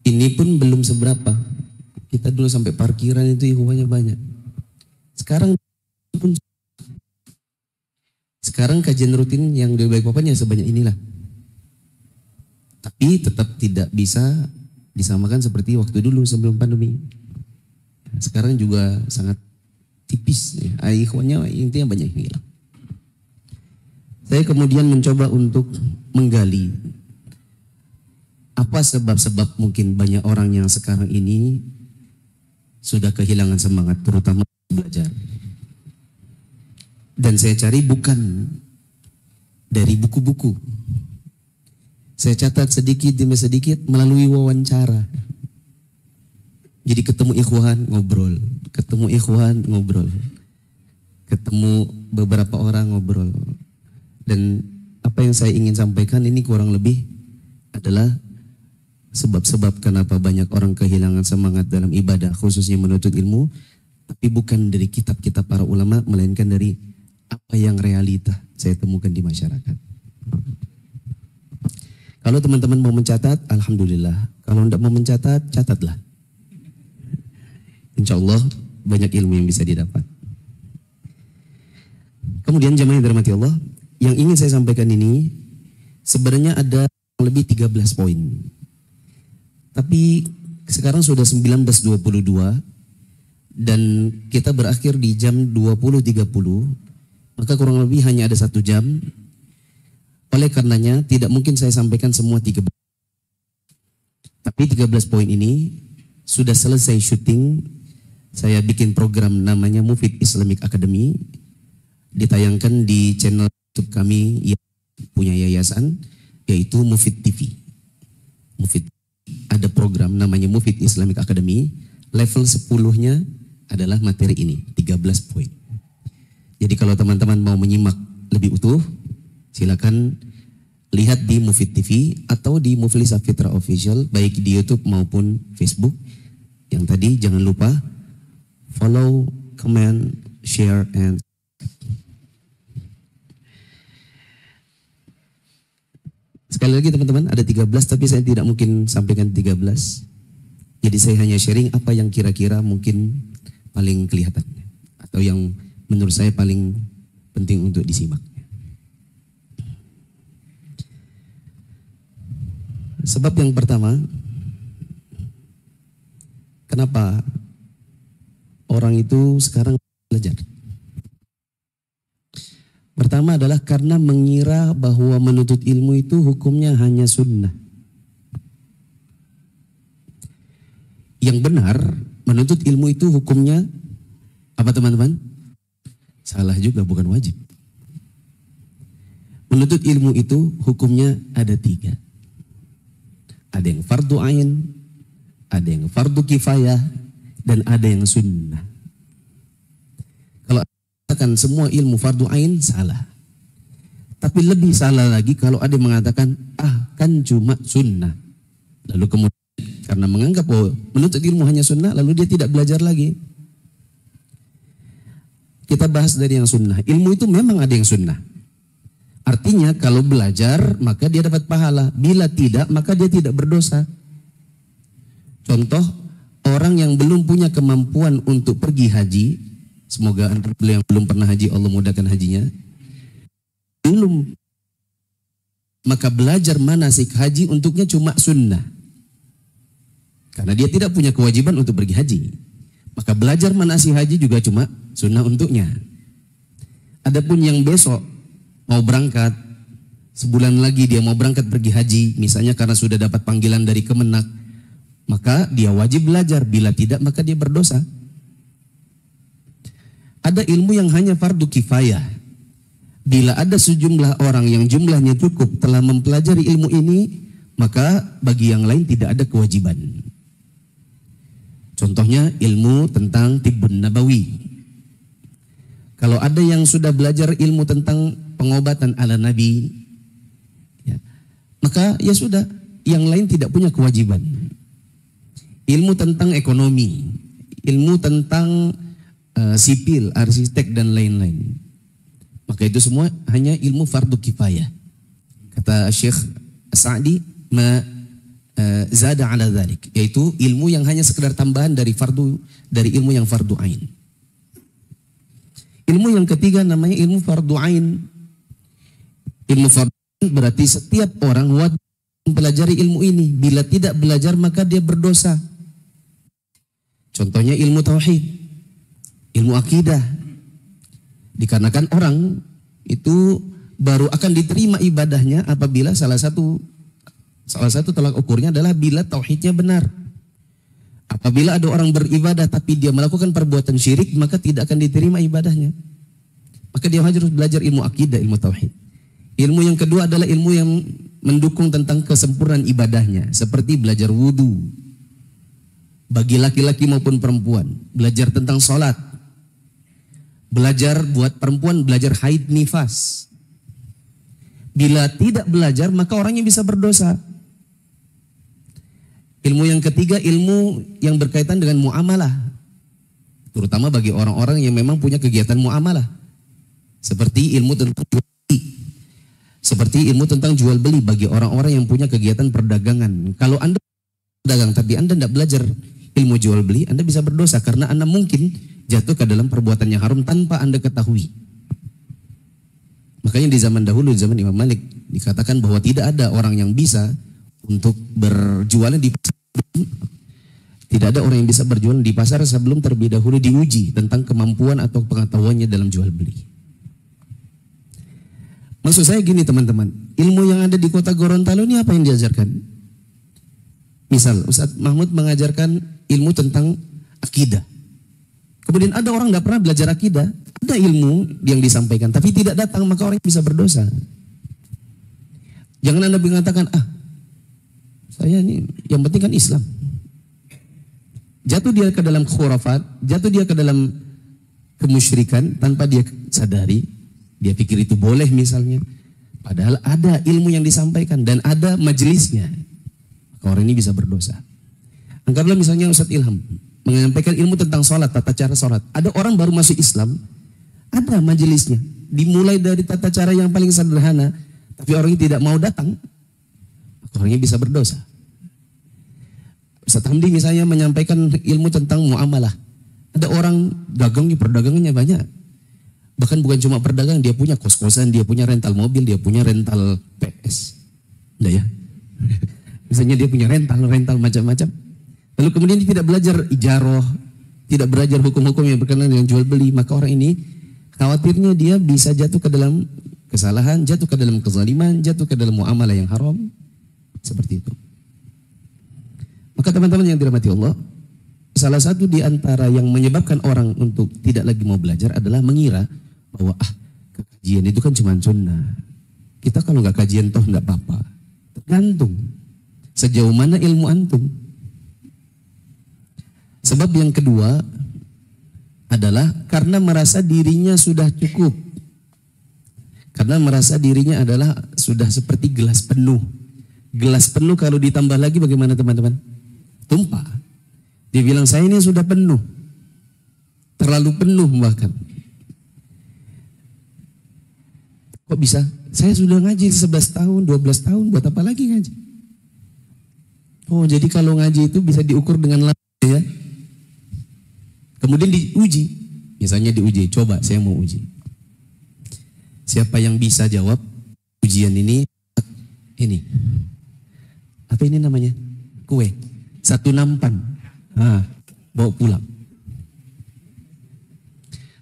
Ini pun belum seberapa. Kita dulu sampai parkiran itu ikhwannya banyak. Sekarang kajian rutin yang di Balikpapan ya sebanyak inilah. Tapi tetap tidak bisa disamakan seperti waktu dulu sebelum pandemi. Sekarang juga sangat tipis. Ya. Ikhwannya intinya banyak yang hilang. Saya kemudian mencoba untuk menggali apa sebab-sebab mungkin banyak orang yang sekarang ini sudah kehilangan semangat, terutama belajar. Dan saya cari bukan dari buku-buku. Saya catat sedikit demi sedikit melalui wawancara. Jadi ketemu ikhwan ngobrol, ketemu ikhwan ngobrol, ketemu beberapa orang ngobrol. Dan apa yang saya ingin sampaikan ini kurang lebih adalah sebab-sebab kenapa banyak orang kehilangan semangat dalam ibadah, khususnya menuntut ilmu, tapi bukan dari kitab-kitab para ulama, melainkan dari apa yang realita saya temukan di masyarakat. Kalau teman-teman mau mencatat, alhamdulillah. Kalau tidak mau mencatat, catatlah. Insya Allah banyak ilmu yang bisa didapat. Kemudian jamaah yang dirahmati Allah, yang ingin saya sampaikan ini sebenarnya ada lebih 13 poin. Tapi sekarang sudah 19.22 dan kita berakhir di jam 20.30, maka kurang lebih hanya ada 1 jam. Oleh karenanya tidak mungkin saya sampaikan semua 13. Tapi 13 poin ini sudah selesai syuting. Saya bikin program namanya Mufid Islamic Academy, ditayangkan di channel YouTube kami yang punya yayasan, yaitu Mufid TV. Mufid ada program namanya Mufid Islamic Academy, level 10-nya adalah materi ini, 13 poin. Jadi kalau teman-teman mau menyimak lebih utuh, silakan lihat di Mufid TV atau di Muflisa Fitra Official, baik di YouTube maupun Facebook. Yang tadi jangan lupa follow, comment, share, and sekali lagi teman-teman, ada 13 tapi saya tidak mungkin sampaikan 13. Jadi saya hanya sharing apa yang kira-kira mungkin paling kelihatan atau yang menurut saya paling penting untuk disimak. Sebab yang pertama, kenapa orang itu sekarang belajar? Pertama adalah karena mengira bahwa menuntut ilmu itu hukumnya hanya sunnah. Yang benar, menuntut ilmu itu hukumnya apa teman-teman? Salah juga, bukan wajib. Menuntut ilmu itu hukumnya ada 3. Ada yang fardu ain, ada yang fardu kifayah, dan ada yang sunnah. Kalau katakan semua ilmu fardu ain, salah. Tapi lebih salah lagi kalau ada yang mengatakan, kan cuma sunnah. Lalu kemudian karena menganggap bahwa menuntut ilmu hanya sunnah, lalu dia tidak belajar lagi. Kita bahas dari yang sunnah. Ilmu itu memang ada yang sunnah. Artinya kalau belajar maka dia dapat pahala. Bila tidak maka dia tidak berdosa. Contoh, orang yang belum punya kemampuan untuk pergi haji, semoga anda yang belum pernah haji Allah mudahkan hajinya. Belum, maka belajar manasik haji untuknya cuma sunnah. Karena dia tidak punya kewajiban untuk pergi haji. Maka belajar manasik haji juga cuma sunnah untuknya. Adapun yang besok mau berangkat, sebulan lagi dia mau berangkat pergi haji, misalnya karena sudah dapat panggilan dari Kemenak, maka dia wajib belajar. Bila tidak maka dia berdosa. Ada ilmu yang hanya fardu kifayah. Bila ada sejumlah orang yang jumlahnya cukup telah mempelajari ilmu ini, maka bagi yang lain tidak ada kewajiban. Contohnya ilmu tentang tibbun nabawi. Kalau ada yang sudah belajar ilmu tentang pengobatan ala Nabi, ya, maka ya sudah, yang lain tidak punya kewajiban. Ilmu tentang ekonomi, ilmu tentang sipil, arsitek dan lain-lain, maka itu semua hanya ilmu fardu kifayah. Kata Syekh Sa'di, ma zada ala dzalik, yaitu ilmu yang hanya sekedar tambahan dari ilmu yang fardu ain. Ilmu yang ketiga namanya ilmu fardu ain. Ilmu fardu ain berarti setiap orang wajib mempelajari ilmu ini. Bila tidak belajar maka dia berdosa. Contohnya ilmu tauhid, ilmu akidah. Dikarenakan orang itu baru akan diterima ibadahnya apabila salah satu tolak ukurnya adalah bila tauhidnya benar. Apabila ada orang beribadah tapi dia melakukan perbuatan syirik, maka tidak akan diterima ibadahnya. Maka dia harus belajar ilmu akidah, ilmu tauhid. Ilmu yang kedua adalah ilmu yang mendukung tentang kesempurnaan ibadahnya, seperti belajar wudu bagi laki-laki maupun perempuan, belajar tentang sholat, belajar buat perempuan belajar haid nifas. Bila tidak belajar maka orangnya bisa berdosa. Ilmu yang ketiga ilmu yang berkaitan dengan muamalah, terutama bagi orang-orang yang memang punya kegiatan muamalah, seperti ilmu tentang jual beli. Seperti ilmu tentang jual beli bagi orang-orang yang punya kegiatan perdagangan. Kalau Anda berdagang tapi Anda tidak belajar ilmu jual beli, Anda bisa berdosa karena Anda mungkin jatuh ke dalam perbuatan yang haram tanpa Anda ketahui. Makanya di zaman dahulu, di zaman Imam Malik, dikatakan bahwa tidak ada orang yang bisa untuk berjualan di pasar. Tidak ada orang yang bisa berjualan di pasar sebelum terlebih dahulu diuji tentang kemampuan atau pengetahuannya dalam jual beli. Maksud saya gini teman-teman, ilmu yang ada di kota Gorontalo ini apa yang diajarkan? Misal Ustadz Mahmud mengajarkan ilmu tentang akidah. Kemudian ada orang tidak pernah belajar akidah, ada ilmu yang disampaikan tapi tidak datang, maka orang bisa berdosa. Jangan Anda mengatakan, saya ini yang penting kan Islam. Jatuh dia ke dalam khurafat, jatuh dia ke dalam kemusyrikan tanpa dia sadari. Dia pikir itu boleh misalnya. Padahal ada ilmu yang disampaikan dan ada majelisnya. Maka orang ini bisa berdosa. Anggaplah misalnya Ustadz Ilham menyampaikan ilmu tentang sholat, tata cara sholat. Ada orang baru masuk Islam, ada majelisnya. Dimulai dari tata cara yang paling sederhana, tapi orang ini tidak mau datang, orangnya bisa berdosa. Ustadz Hamdi misalnya menyampaikan ilmu tentang muamalah. Ada orang dagangnya, perdagangannya banyak. Bahkan bukan cuma perdagangan, dia punya kos-kosan, dia punya rental mobil, dia punya rental PS. Enggak ya? Misalnya dia punya rental macam-macam. Lalu kemudian dia tidak belajar ijaroh, tidak belajar hukum-hukum yang berkenaan dengan jual beli. Maka orang ini khawatirnya dia bisa jatuh ke dalam kesalahan, jatuh ke dalam kezaliman, jatuh ke dalam muamalah yang haram. Seperti itu. Maka teman-teman yang dirahmati Allah, salah satu di antara yang menyebabkan orang untuk tidak lagi mau belajar adalah mengira bahwa kajian itu kan cuma sunnah. Kita kalau nggak kajian toh nggak apa-apa. Tergantung sejauh mana ilmu antum. Sebab yang kedua adalah karena merasa dirinya sudah cukup. Karena merasa dirinya adalah sudah seperti gelas penuh. Gelas penuh kalau ditambah lagi bagaimana teman-teman? Tumpah. Dia bilang saya ini sudah penuh. Terlalu penuh bahkan. Kok bisa? Saya sudah ngaji 11 tahun, 12 tahun, buat apa lagi ngaji? Oh, jadi kalau ngaji itu bisa diukur dengan lama ya. Kemudian diuji. Misalnya diuji, coba saya mau uji. Siapa yang bisa jawab ujian ini? Apa ini namanya? Kue. 1 nampan. Bawa pulang.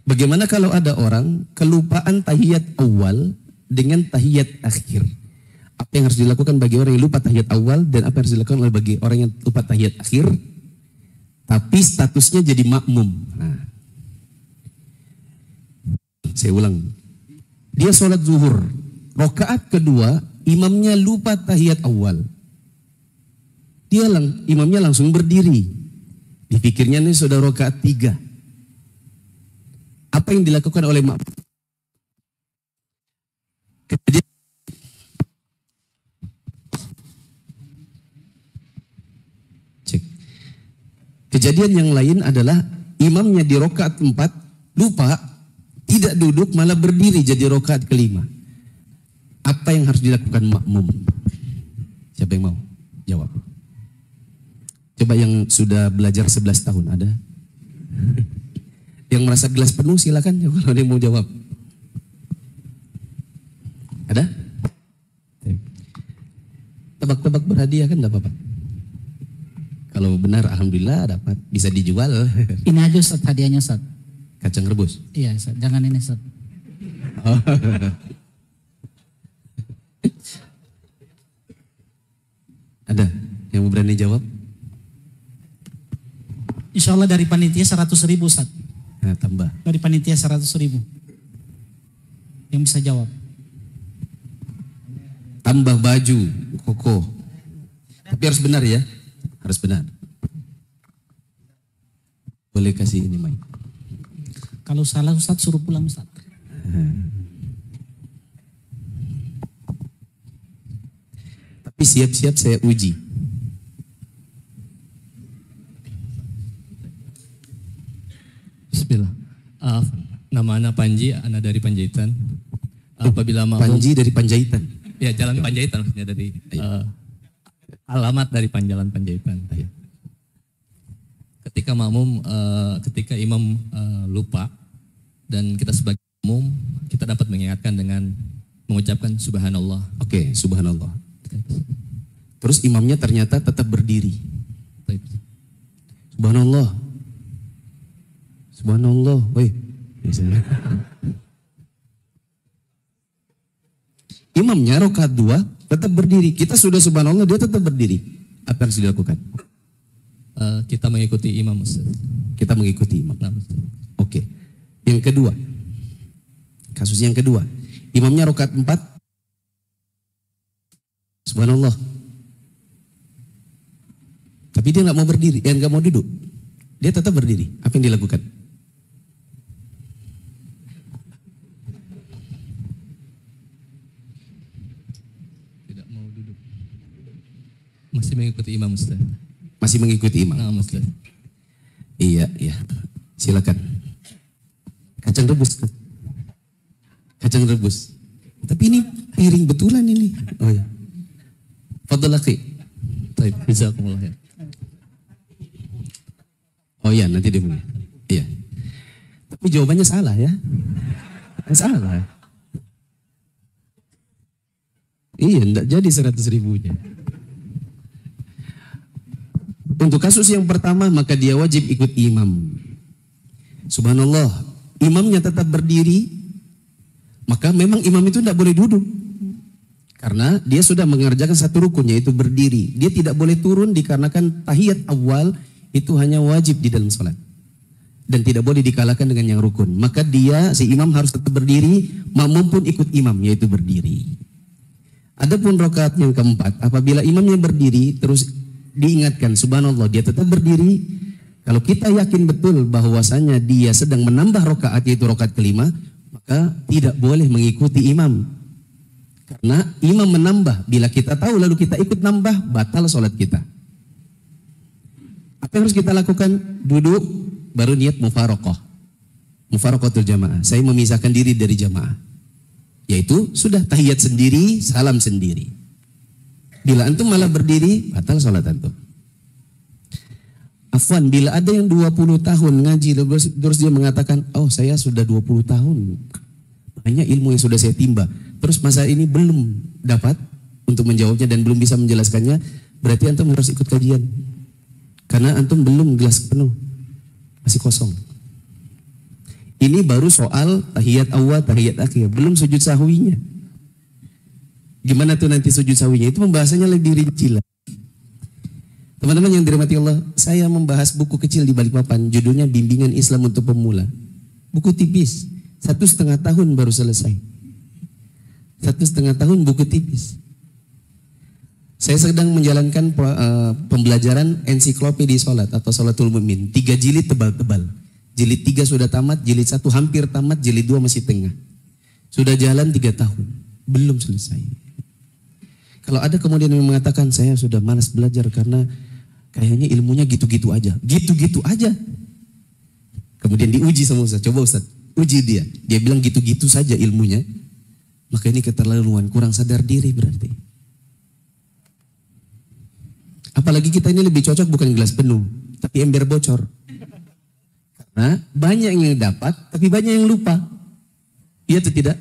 Bagaimana kalau ada orang kelupaan tahiyat awal dengan tahiyat akhir? Apa yang harus dilakukan bagi orang yang lupa tahiyat awal dan apa yang harus dilakukan oleh bagi orang yang lupa tahiyat akhir? Tapi statusnya jadi makmum. Saya ulang. Dia sholat zuhur. Rakaat kedua, imamnya lupa tahiyat awal. Imamnya langsung berdiri. Dipikirnya ini sudah rakaat 3. Apa yang dilakukan oleh makmum? Kejadian yang lain adalah imamnya di rakaat 4 lupa, tidak duduk malah berdiri jadi rakaat kelima. Apa yang harus dilakukan makmum? Siapa yang mau jawab? Coba yang sudah belajar 11 tahun ada? Yang merasa gelas penuh silakan kalau ada yang mau jawab. Ada? Tebak-tebak berhadiah kan enggak apa-apa. Kalau benar alhamdulillah dapat, bisa dijual. Ini aja Ustaz hadiahnya Ustaz. Kacang rebus. Iya Ustaz, jangan ini Ustaz. Oh. Ada yang berani jawab? Insya Allah dari panitia 100.000 Ustaz. Nah, tambah. Dari panitia 100.000. Yang bisa jawab. Tambah baju koko. Tapi harus benar ya. Harus benar. Boleh kasih ini Mai. Kalau salah Ustaz suruh pulang Ustaz. Tapi siap-siap saya uji. Bismillah. Nama Ana Panji, Ana dari Panjaitan. Apabila makmum, Panji dari Panjaitan. ya Jalan Panjaitan maksudnya dari alamat dari Jalan Panjaitan. Ketika makmum, ketika imam lupa dan kita sebagai makmum, kita dapat mengingatkan dengan mengucapkan Subhanallah. Oke, Subhanallah. Terus imamnya ternyata tetap berdiri. Subhanallah. Subhanallah. Woi. Imamnya rakaat 2 tetap berdiri. Kita sudah subhanallah, dia tetap berdiri. Apa yang harus dilakukan? Kita mengikuti imam Ustaz. Kita mengikuti imam. Nah, Ustaz. Oke. Yang kedua. Kasus yang kedua. Imamnya rakaat 4. Subhanallah. Tapi dia nggak mau berdiri, nggak mau duduk. Dia tetap berdiri. Apa yang dilakukan? Tidak mau duduk. Masih mengikuti imam Ustaz. Masih mengikuti imam. Nah, Ustaz. Iya, iya. Silakan. Kacang rebus. Kacang rebus. Tapi ini piring betulan ini. Oh ya. Fadhal akhi. Baik, jazakumullah khair. Oh iya, nanti dia mulai. Iya. Tapi jawabannya salah ya. Salah. Iya, enggak jadi 100.000-nya. Untuk kasus yang pertama, maka dia wajib ikut imam. Subhanallah, imamnya tetap berdiri, maka memang imam itu tidak boleh duduk. Karena dia sudah mengerjakan satu rukun, yaitu berdiri. Dia tidak boleh turun dikarenakan tahiyat awal itu hanya wajib di dalam salat. Dan tidak boleh dikalahkan dengan yang rukun. Maka dia, si imam harus tetap berdiri, makmum pun ikut imam, yaitu berdiri. Adapun rakaat yang keempat, apabila imamnya berdiri, terus diingatkan subhanallah, dia tetap berdiri. Kalau kita yakin betul bahwasanya dia sedang menambah rakaat, yaitu rakaat kelima, maka tidak boleh mengikuti imam. Karena imam menambah, bila kita tahu lalu kita ikut nambah, batal sholat kita. Apa yang harus kita lakukan? Duduk, baru niat mufaraqah. Mufaraqatul jamaah. Saya memisahkan diri dari jamaah. Yaitu sudah tahiyat sendiri, salam sendiri. Bila antum malah berdiri, batal sholat antum. Afwan, bila ada yang 20 tahun ngaji, terus dia mengatakan, oh saya sudah 20 tahun. Banyak ilmu yang sudah saya timba. Terus masa ini belum dapat untuk menjawabnya dan belum bisa menjelaskannya, berarti antum harus ikut kajian. Karena antum belum gelas penuh, masih kosong. Ini baru soal tahiyat awal, tahiyat akhir, belum sujud sahwinya. Gimana tuh nanti sujud sahwinya? Itu pembahasannya lebih rinci lah. Teman-teman yang dirahmati Allah, saya membahas buku kecil di Balikpapan, judulnya Bimbingan Islam untuk Pemula. Buku tipis, 1,5 tahun baru selesai. 1,5 tahun buku tipis. Saya sedang menjalankan pembelajaran ensiklopedi sholat atau sholatul mu'min. 3 jilid tebal-tebal. Jilid 3 sudah tamat, jilid 1 hampir tamat, jilid 2 masih tengah. Sudah jalan 3 tahun, belum selesai. Kalau ada kemudian yang mengatakan saya sudah malas belajar karena kayaknya ilmunya gitu-gitu aja. Gitu-gitu aja. Kemudian diuji sama Ustaz. Coba Ustaz, uji dia. Dia bilang gitu-gitu saja ilmunya. Maka ini keterlaluan, kurang sadar diri berarti. Apalagi kita ini lebih cocok bukan gelas penuh, tapi ember bocor. Karena banyak yang dapat, tapi banyak yang lupa. Iya atau tidak?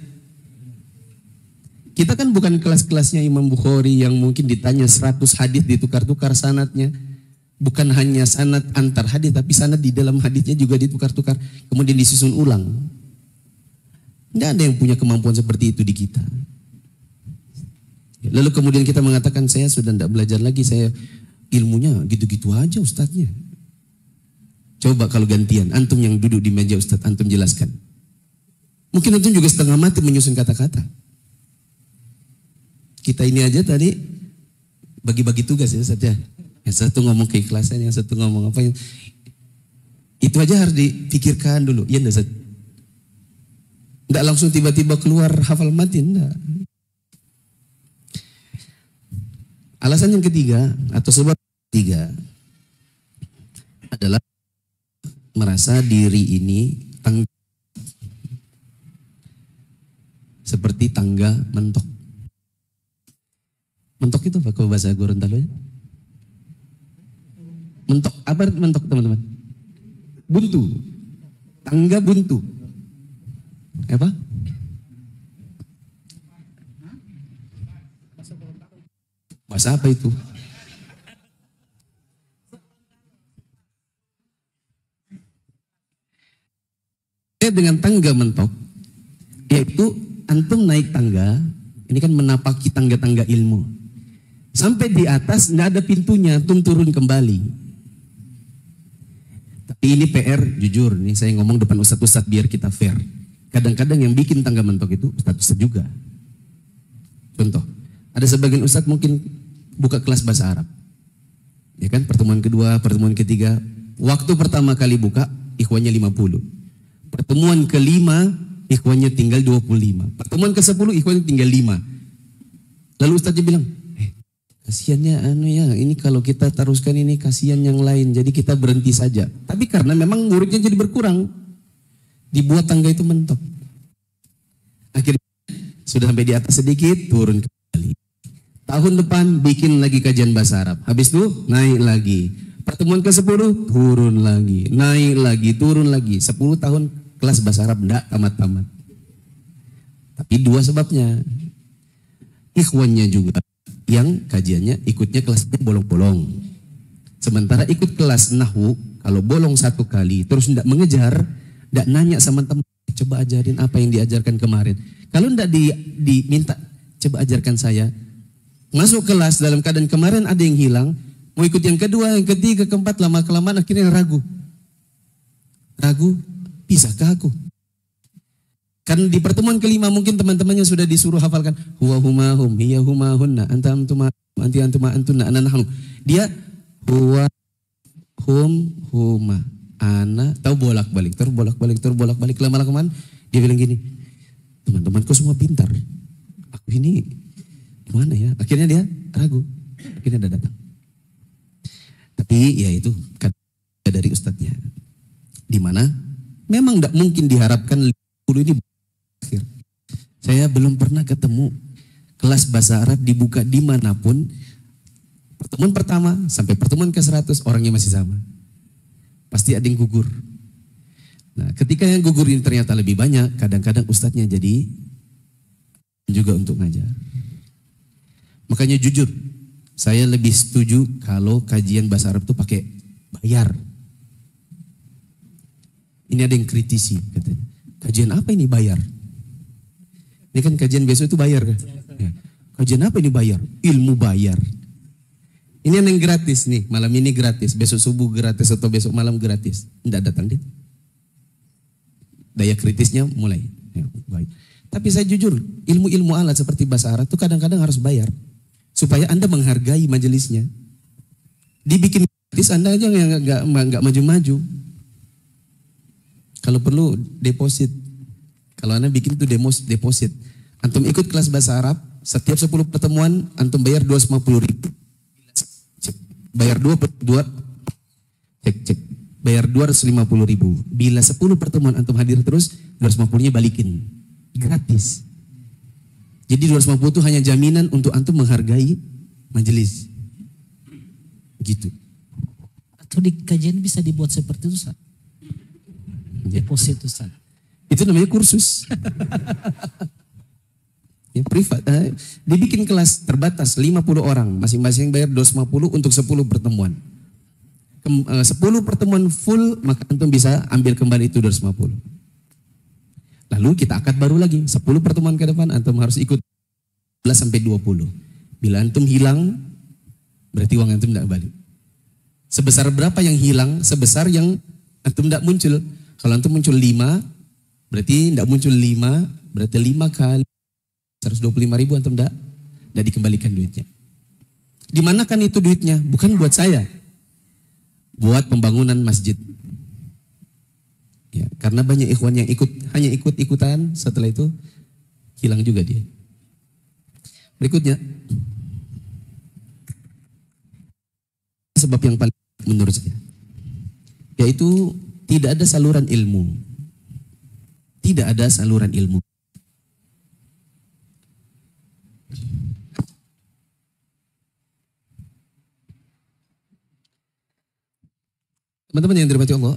Kita kan bukan kelas-kelasnya Imam Bukhari yang mungkin ditanya 100 hadis ditukar-tukar sanadnya. Bukan hanya sanad antar hadis, tapi sanad di dalam hadisnya juga ditukar-tukar. Kemudian disusun ulang. Tidak ada yang punya kemampuan seperti itu di kita. Lalu kemudian kita mengatakan saya sudah tidak belajar lagi, saya ilmunya gitu-gitu aja ustadznya. Coba kalau gantian, antum yang duduk di meja ustadz, antum jelaskan. Mungkin antum juga setengah mati menyusun kata-kata. Kita ini aja tadi bagi-bagi tugas ya Ustaz ya. Yang satu ngomong keikhlasan, yang satu ngomong apa. Itu aja harus dipikirkan dulu. Iya enggak Ustaz? Enggak langsung tiba-tiba keluar hafal mati, enggak. Alasan yang ketiga atau sebab ketiga adalah merasa diri ini seperti tangga mentok. Mentok itu apa kalau bahasa Gorontalo ya? Mentok, apa mentok teman-teman? Buntu. Tangga buntu. Apa? Bahasa apa itu? Dengan tangga mentok, yaitu antum naik tangga, ini kan menapaki tangga-tangga ilmu. Sampai di atas nggak ada pintunya, antum turun kembali. Tapi ini PR, jujur, nih saya ngomong depan ustadz-ustadz biar kita fair. Kadang-kadang yang bikin tangga mentok itu ustadz-ustadz juga. Contoh, ada sebagian ustadz mungkin buka kelas bahasa Arab. Ya kan, pertemuan kedua, pertemuan ketiga. Waktu pertama kali buka, ikhwannya 50. Pertemuan kelima, ikhwannya tinggal 25. Pertemuan ke-10, ikhwannya tinggal 5. Lalu ustadznya bilang, kasiannya ini kalau kita teruskan ini kasihan yang lain, jadi kita berhenti saja. Tapi karena memang muridnya jadi berkurang, dibuat tangga itu mentok. Akhirnya sudah sampai di atas sedikit, turun kembali. Tahun depan bikin lagi kajian bahasa Arab. Habis itu naik lagi. Pertemuan ke-10 turun lagi, naik lagi, turun lagi. 10 tahun kelas bahasa Arab enggak tamat-tamat. Tapi 2 sebabnya. Ikhwannya juga yang kajiannya ikutnya kelasnya bolong-bolong. Sementara ikut kelas nahwu, kalau bolong 1 kali terus tidak mengejar, tidak nanya sama teman, coba ajarin apa yang diajarkan kemarin. Kalau tidak diminta, coba ajarkan saya. Masuk kelas dalam keadaan kemarin ada yang hilang, mau ikut yang kedua, yang ketiga, keempat, lama-kelamaan akhirnya ragu. Ragu, bisakah aku? Kan di pertemuan kelima mungkin teman-temannya sudah disuruh hafalkan huwa huma hum hiya huma hunna anta antuma anti antuma antuna ana nahnu. Dia huwa hum huma ana, tahu bolak-balik, terbolak-balik lama-lama dia bilang gini, teman-temanku semua pintar, aku ini gimana ya? Akhirnya dia ragu, akhirnya dia datang. Tapi ya itu kan dari ustadznya, di mana memang tidak mungkin diharapkan 10 ini akhir. Saya belum pernah ketemu kelas bahasa Arab dibuka dimanapun. Pertemuan pertama sampai pertemuan ke-100 orangnya masih sama. Pasti ada yang gugur. Nah, ketika yang gugur ini ternyata lebih banyak, kadang-kadang ustadznya jadi juga untuk ngajar. Makanya jujur, saya lebih setuju kalau kajian bahasa Arab itu pakai bayar. Ini ada yang kritisi katanya. Kajian apa ini bayar? Ini kan kajian besok itu bayar kan? Ya. Kajian apa ini bayar? Ilmu bayar. Ini yang gratis nih, malam ini gratis, besok subuh gratis atau besok malam gratis. Tidak datang dia. Daya kritisnya mulai. Ya, baik. Tapi saya jujur, ilmu-ilmu alat seperti bahasa Arab itu kadang-kadang harus bayar. Supaya Anda menghargai majelisnya. Dibikin gratis, Anda aja yang nggak maju-maju. Kalau perlu deposit. Kalau Anda bikin itu deposit. Antum ikut kelas bahasa Arab, setiap 10 pertemuan Antum bayar 250.000. Bayar 2 cek. Bayar 250.000. Bila 10 pertemuan Antum hadir terus, 250-nya balikin. Gratis. Jadi 250 itu hanya jaminan untuk Antum menghargai majelis. Gitu. Atau di kajian bisa dibuat seperti itu, Ustaz. Deposit, Ustaz. Itu namanya kursus. Ya, privat. Dibikin kelas terbatas 50 orang. Masing-masing bayar 250 untuk 10 pertemuan. 10 pertemuan full, maka Antum bisa ambil kembali itu 250. Lalu kita akad baru lagi. 10 pertemuan ke depan Antum harus ikut 11 sampai 20. Bila Antum hilang, berarti uang Antum tidak balik. Sebesar berapa yang hilang? Sebesar yang Antum tidak muncul. Kalau Antum muncul 5, berarti tidak muncul 5, berarti 5 kali 125.000 Antum tidak dikembalikan duitnya. Di mana kan itu duitnya? Bukan buat saya. Buat pembangunan masjid. Ya, karena banyak ikhwan yang hanya ikut-ikutan, setelah itu hilang juga dia. Berikutnya, sebab yang paling menurut saya, yaitu tidak ada saluran ilmu. Tidak ada saluran ilmu. Teman-teman yang dirahmati Allah,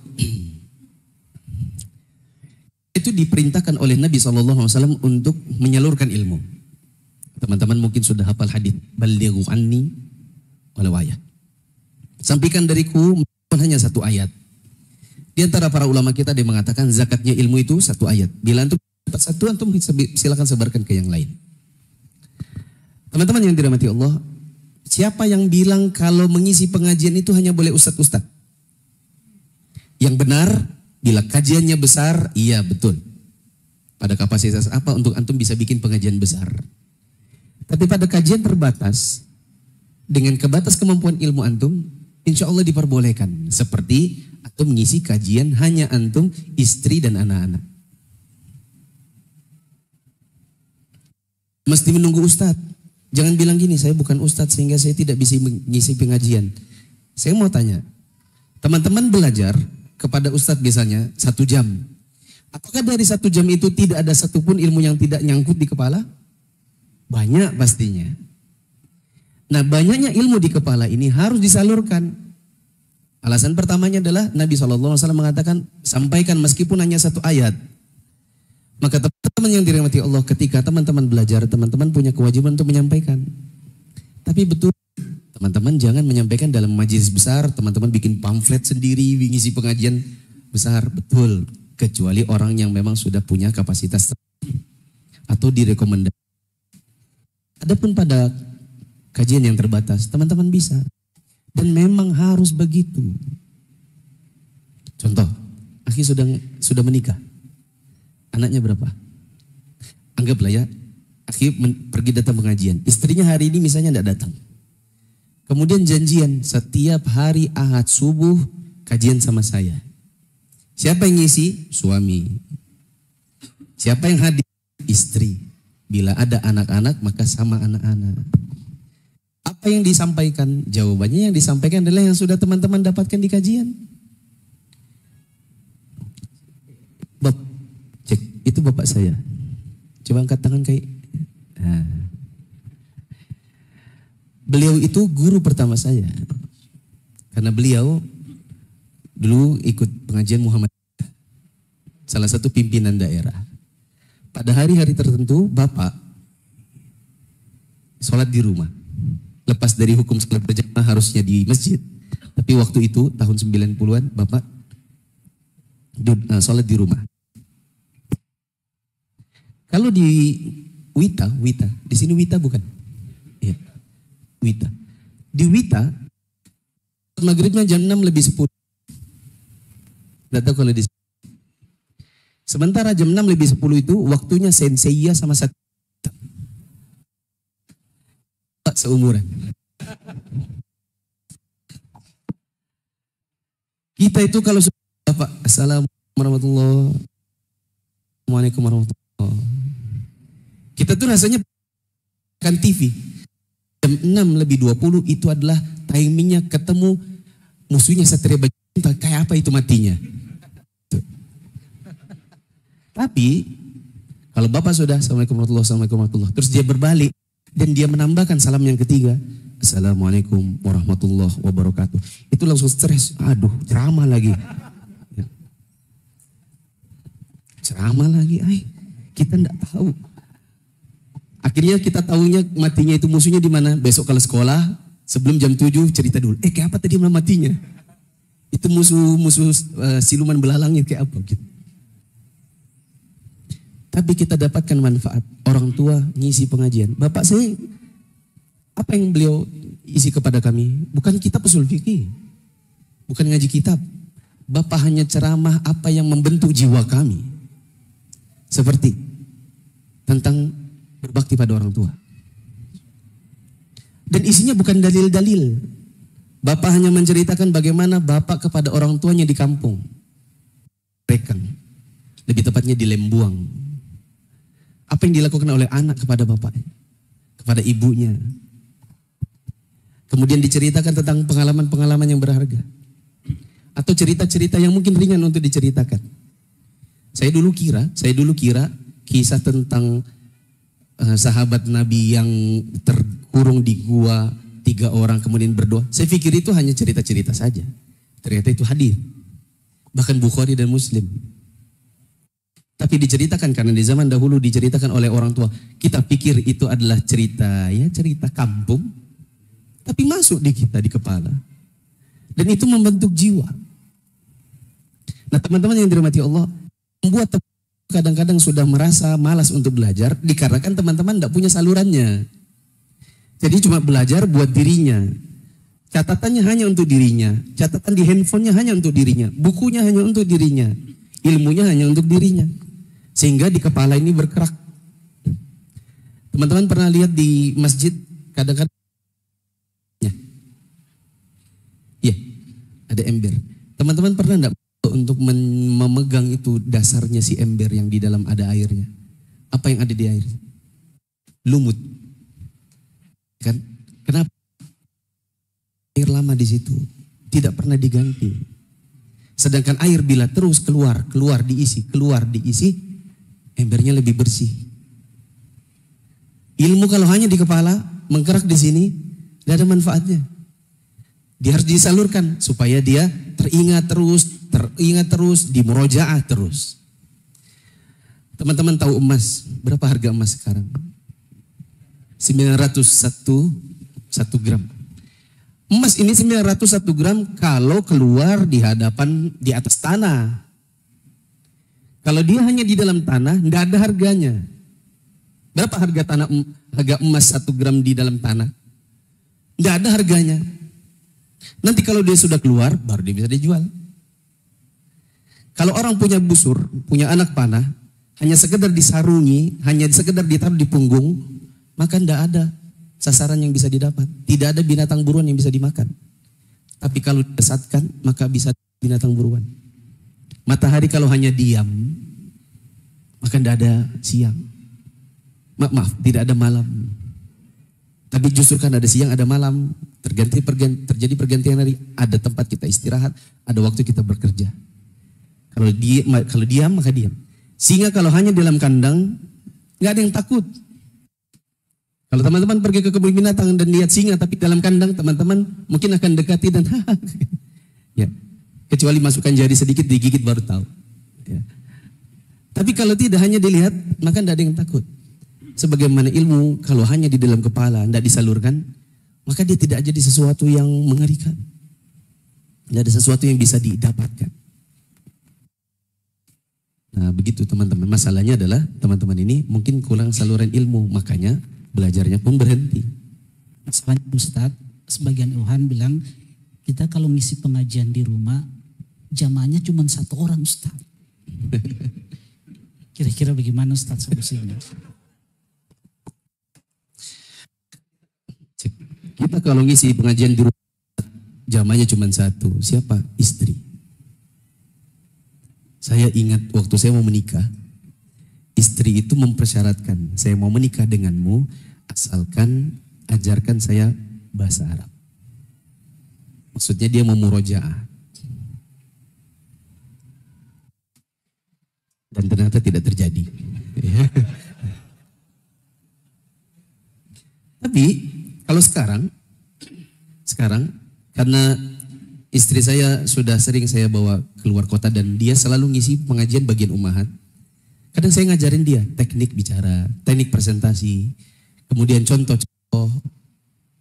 itu diperintahkan oleh Nabi SAW untuk menyalurkan ilmu. Teman-teman mungkin sudah hafal hadits, balighu anni walau ayat. Sampaikan dariku hanya 1 ayat. Di antara para ulama kita dia mengatakan zakatnya ilmu itu 1 ayat. Bila antum dapat 1, antum silakan sebarkan ke yang lain. Teman-teman yang dirahmati Allah, siapa yang bilang kalau mengisi pengajian itu hanya boleh ustadz-ustadz? Yang benar, bila kajiannya besar, iya betul. Pada kapasitas apa untuk antum bisa bikin pengajian besar. Tapi pada kajian terbatas, dengan kebatas kemampuan ilmu antum, insya Allah diperbolehkan. Seperti antum mengisi kajian hanya antum, istri dan anak-anak. Mesti menunggu ustadz. Jangan bilang gini, saya bukan ustadz sehingga saya tidak bisa mengisi pengajian. Saya mau tanya, teman-teman belajar kepada ustadz biasanya 1 jam. Apakah dari 1 jam itu tidak ada satupun ilmu yang tidak nyangkut di kepala? Banyak pastinya. Nah, banyaknya ilmu di kepala ini harus disalurkan. Alasan pertamanya adalah Nabi SAW mengatakan, sampaikan meskipun hanya 1 ayat. Maka teman-teman yang dirahmati Allah, ketika teman-teman belajar, teman-teman punya kewajiban untuk menyampaikan. Tapi betul, teman-teman jangan menyampaikan dalam majelis besar, teman-teman bikin pamflet sendiri, ngisi pengajian besar, betul. Kecuali orang yang memang sudah punya kapasitas atau direkomendasi. Adapun pada kajian yang terbatas, teman-teman bisa. Dan memang harus begitu. Contoh, akhi sudah menikah. Anaknya berapa? Anggaplah ya, akhi pergi datang pengajian. Istrinya hari ini misalnya tidak datang. Kemudian janjian setiap hari Ahad subuh kajian sama saya. Siapa yang ngisi? Suami. Siapa yang hadir? Istri. Bila ada anak-anak maka sama anak-anak. Apa yang disampaikan? Jawabannya yang disampaikan adalah yang sudah teman-teman dapatkan di kajian. Cek, itu bapak saya. Coba angkat tangan kayak. Nah. Beliau itu guru pertama saya. Karena beliau dulu ikut pengajian Muhammadiyah. Salah satu pimpinan daerah. Pada hari-hari tertentu, bapak sholat di rumah. Lepas dari hukum sholat berjamaah harusnya di masjid. Tapi waktu itu, tahun 90-an, bapak sholat di rumah. Kalau di Wita, di sini Wita bukan? Iya. Wita. Di Wita, maghribnya jam 6 lebih 10. Tidak tahu kalau di sini. Sementara jam 6 lebih 10 itu waktunya Senseiya sama satu seumuran. Kita itu kalau Bapak, Assalamualaikum warahmatullahi. Kita tuh rasanya kan TV. Jam 6 lebih 20 itu adalah timingnya ketemu musuhnya Satria Baja Cinta. Kayak apa itu matinya? Tapi kalau Bapak sudah Assalamualaikum warahmatullahi, terus dia berbalik dan dia menambahkan salam yang ketiga, Assalamualaikum warahmatullahi wabarakatuh. Itu langsung stres. Aduh, ceramah lagi. Ya. Ceramah lagi. Kita enggak tahu. Akhirnya kita tahunya matinya itu musuhnya di mana? Besok kalau sekolah sebelum jam 7 cerita dulu. Kayak apa tadi matinya? Itu musuh siluman belalangnya kayak apa gitu. Tapi kita dapatkan manfaat. Orang tua ngisi pengajian. Bapak saya, apa yang beliau isi kepada kami? Bukan kitab usul fikih. Bukan ngaji kitab. Bapak hanya ceramah apa yang membentuk jiwa kami. Seperti tentang berbakti pada orang tua. Dan isinya bukan dalil-dalil. Bapak hanya menceritakan bagaimana bapak kepada orang tuanya di kampung. Rekang. Lebih tepatnya di Lembuang. Apa yang dilakukan oleh anak kepada bapaknya, kepada ibunya. Kemudian diceritakan tentang pengalaman-pengalaman yang berharga. Atau cerita-cerita yang mungkin ringan untuk diceritakan. Saya dulu kira kisah tentang sahabat Nabi yang terkurung di gua 3 orang kemudian berdoa. Saya pikir itu hanya cerita-cerita saja. Ternyata itu hadis. Bahkan Bukhari dan Muslim. Tapi diceritakan karena di zaman dahulu diceritakan oleh orang tua. Kita pikir itu adalah cerita kampung. Tapi masuk di kita, di kepala. Dan itu membentuk jiwa. Nah teman-teman yang dirahmati Allah, membuat kadang-kadang sudah merasa malas untuk belajar dikarenakan teman-teman tidak punya salurannya. Jadi cuma belajar buat dirinya. Catatannya hanya untuk dirinya. Catatan di handphonenya hanya untuk dirinya. Bukunya hanya untuk dirinya. Ilmunya hanya untuk dirinya. Sehingga di kepala ini berkerak. Teman-teman pernah lihat di masjid kadang-kadang ya, ada ember. Teman-teman pernah enggak untuk memegang itu dasarnya si ember yang di dalam ada airnya? Apa yang ada di air? Lumut. Kan? Kenapa? Air lama di situ, tidak pernah diganti. Sedangkan air bila terus keluar diisi, embernya lebih bersih. Ilmu kalau hanya di kepala, mengkerak di sini, tidak ada manfaatnya. Dia harus disalurkan supaya dia teringat terus, dimurojaah terus. Teman-teman tahu emas, berapa harga emas sekarang? 901 gram. Emas ini 901 gram kalau keluar di hadapan di atas tanah. Kalau dia hanya di dalam tanah, enggak ada harganya. Berapa harga emas 1 gram di dalam tanah? Enggak ada harganya. Nanti kalau dia sudah keluar, baru dia bisa dijual. Kalau orang punya busur, punya anak panah, hanya sekedar disarungi, hanya sekedar ditaruh di punggung, maka enggak ada sasaran yang bisa didapat. Tidak ada binatang buruan yang bisa dimakan. Tapi kalau disesatkan, maka bisa binatang buruan. Matahari kalau hanya diam, maka tidak ada siang. Maaf, tidak ada malam. Tapi justru kan ada siang, ada malam. Terjadi pergantian hari. Ada tempat kita istirahat, ada waktu kita bekerja. Kalau diam, maka diam. Singa kalau hanya dalam kandang, nggak ada yang takut. Kalau teman-teman pergi ke kebun binatang dan lihat singa tapi dalam kandang, teman-teman mungkin akan dekati dan ya. Kecuali masukkan jari sedikit digigit baru tahu. Ya. Tapi kalau tidak hanya dilihat, maka tidak ada yang takut. Sebagaimana ilmu kalau hanya di dalam kepala, tidak disalurkan, maka dia tidak jadi sesuatu yang mengerikan. Tidak ada sesuatu yang bisa didapatkan. Nah begitu teman-teman. Masalahnya adalah teman-teman ini mungkin kurang saluran ilmu, makanya belajarnya pun berhenti. Masalahnya Ustaz, sebagian Ilhan bilang, kita kalau ngisi pengajian di rumah, jamaahnya cuma 1 orang Ustaz. Kira-kira bagaimana Ustaz solusinya? Kita kalau ngisi pengajian di rumah, jamaahnya cuma satu. Siapa? Istri. Saya ingat waktu saya mau menikah, istri itu mempersyaratkan, saya mau menikah denganmu, asalkan ajarkan saya bahasa Arab. Maksudnya dia mau murojaah. Dan ternyata tidak terjadi. Tapi kalau sekarang karena istri saya sudah sering saya bawa keluar kota dan dia selalu ngisi pengajian bagian ummahat. Kadang saya ngajarin dia teknik bicara, teknik presentasi, kemudian contoh-contoh.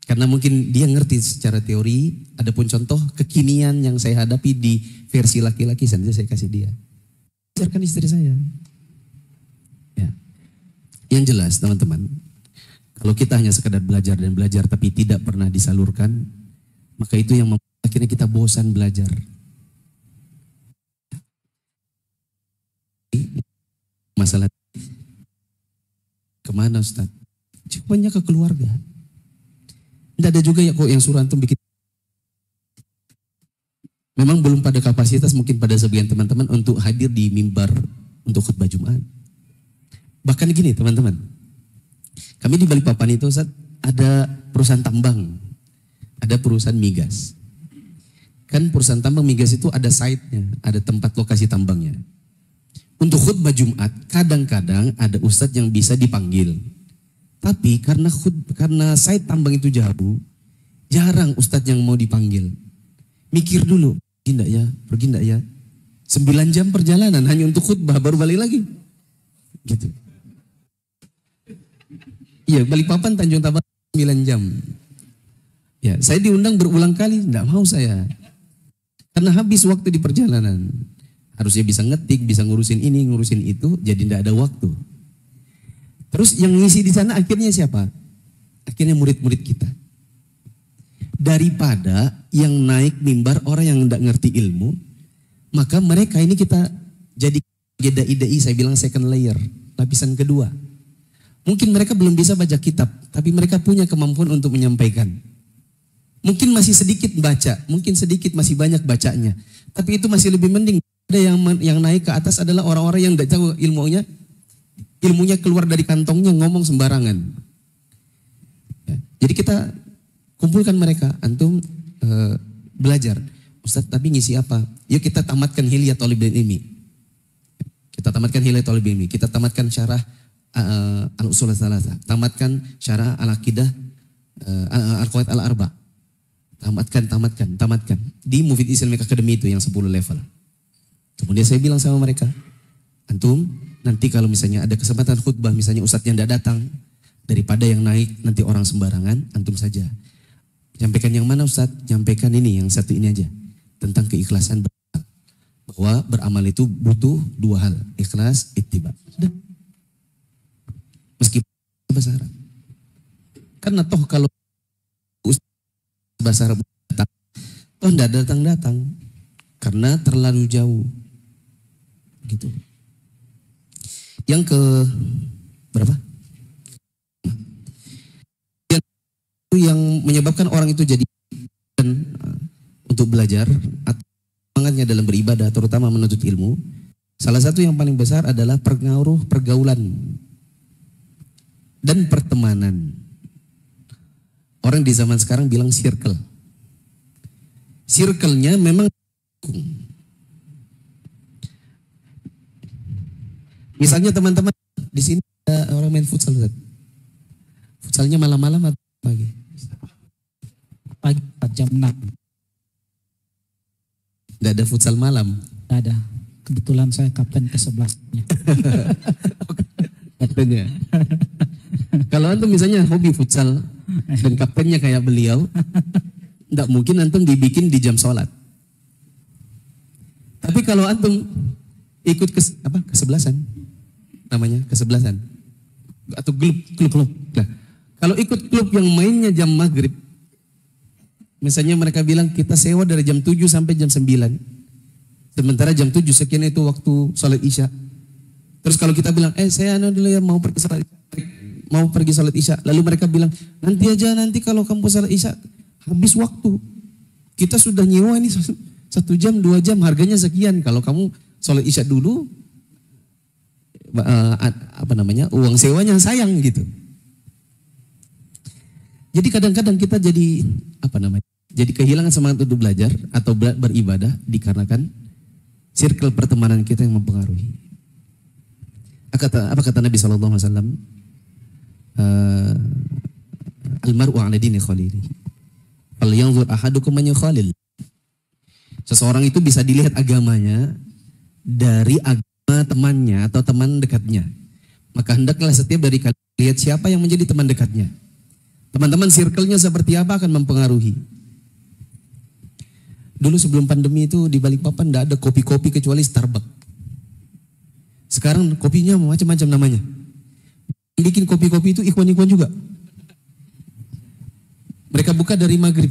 Karena mungkin dia ngerti secara teori, adapun contoh kekinian yang saya hadapi di versi laki-laki saja saya kasih dia. Ajarkan istri saya. Ya. Yang jelas teman-teman, kalau kita hanya sekadar belajar dan belajar tapi tidak pernah disalurkan, maka itu yang membuat akhirnya kita bosan belajar. Masalah kemana Ustaz? Cukupnya ke keluarga. Tidak ada juga ya kok yang suruh antum bikin. Memang belum pada kapasitas mungkin pada sebagian teman-teman untuk hadir di mimbar untuk khutbah Jumat. Bahkan gini teman-teman, kami di Balikpapan itu Ustaz, ada perusahaan tambang, ada perusahaan migas. Kan perusahaan tambang migas itu ada site-nya, ada tempat lokasi tambangnya. Untuk khutbah Jumat, kadang-kadang ada ustadz yang bisa dipanggil. Tapi karena site tambang itu jauh, jarang ustadz yang mau dipanggil. Mikir dulu, pergi enggak ya? 9 jam perjalanan hanya untuk khutbah, baru balik lagi. Gitu. Iya, Balikpapan Tanjung Tabang 9 jam. Ya, saya diundang berulang kali, enggak mau saya. Karena habis waktu di perjalanan. Harusnya bisa ngetik, bisa ngurusin ini, ngurusin itu, jadi tidak ada waktu. Terus yang ngisi di sana akhirnya siapa? Akhirnya murid-murid kita. Daripada yang naik mimbar orang yang tidak ngerti ilmu, maka mereka ini kita jadi dai, saya bilang second layer, lapisan kedua. Mungkin mereka belum bisa baca kitab, tapi mereka punya kemampuan untuk menyampaikan. Mungkin masih sedikit baca, mungkin sedikit masih banyak bacanya, tapi itu masih lebih mending. Ada yang naik ke atas adalah orang-orang yang tidak tahu ilmunya keluar dari kantongnya ngomong sembarangan. Ya, jadi kita kumpulkan mereka, antum belajar. Ustaz tapi ngisi apa? Yuk kita tamatkan Hilyat Thalibul Ilmi. Kita tamatkan Hilyat Thalibul Ilmi. Kita tamatkan syarah Al-Usul Tsalatsa. Tamatkan syarah Al-Aqidah Al-Qawaid Al-Arba. Tamatkan. Di Mufid Islamic Academy itu yang 10 level. Kemudian saya bilang sama mereka, antum nanti kalau misalnya ada kesempatan khutbah, misalnya ustadz yang tidak datang, daripada yang naik nanti orang sembarangan, antum saja. Nyampaikan yang mana ustadz? Nyampaikan ini, yang satu ini aja. Tentang keikhlasan beramal. Bahwa beramal itu butuh 2 hal, ikhlas, ittiba. Sudah. Meskipun bahasa Arab. Karena toh kalau ustadz bahasa Arab datang, toh tidak datang-datang. Karena terlalu jauh. Gitu. Yang ke berapa? Yang menyebabkan orang itu jadi untuk belajar atau semangatnya dalam beribadah, terutama menuntut ilmu. Salah satu yang paling besar adalah pengaruh pergaulan dan pertemanan. Orang di zaman sekarang bilang circle. Circle-nya memang misalnya teman-teman di sini ada orang main futsal, futsalnya malam-malam atau pagi? Pagi 4 jam 6. Tidak ada futsal malam? Tidak ada. Kebetulan saya kapten ke-11-nya. Kaptennya. Kalau antum misalnya hobi futsal dan kaptennya kayak beliau, tidak mungkin antum dibikin di jam sholat. Tapi kalau antum ikut kesebelasan, namanya kesebelasan atau klub. Nah, kalau ikut klub yang mainnya jam maghrib, misalnya mereka bilang kita sewa dari jam 7 sampai jam 9, sementara jam 7 sekian itu waktu sholat isya. Terus kalau kita bilang, saya dulu ya mau pergi salat isya. Lalu mereka bilang, nanti aja, nanti kalau kamu salat isya habis waktu. Kita sudah nyewa ini 1 jam, 2 jam, harganya sekian. Kalau kamu salat isya dulu, uang sewanya sayang gitu. Jadi kadang-kadang kita jadi jadi kehilangan semangat untuk belajar atau beribadah dikarenakan circle pertemanan kita yang mempengaruhi. Apa kata Nabi SAW? Almar'u ala dini khalili. Falyanzur ahadukum man yukhalil. Seseorang itu bisa dilihat agamanya dari agama temannya atau teman dekatnya. Maka hendaklah setiap dari kalian lihat siapa yang menjadi teman dekatnya. Teman-teman circle-nya seperti apa akan mempengaruhi. Dulu sebelum pandemi itu di Balikpapan tidak ada kopi-kopi kecuali Starbucks. Sekarang kopinya macam-macam namanya. Bikin kopi-kopi itu ikhwan-ikhwan juga. Mereka buka dari maghrib.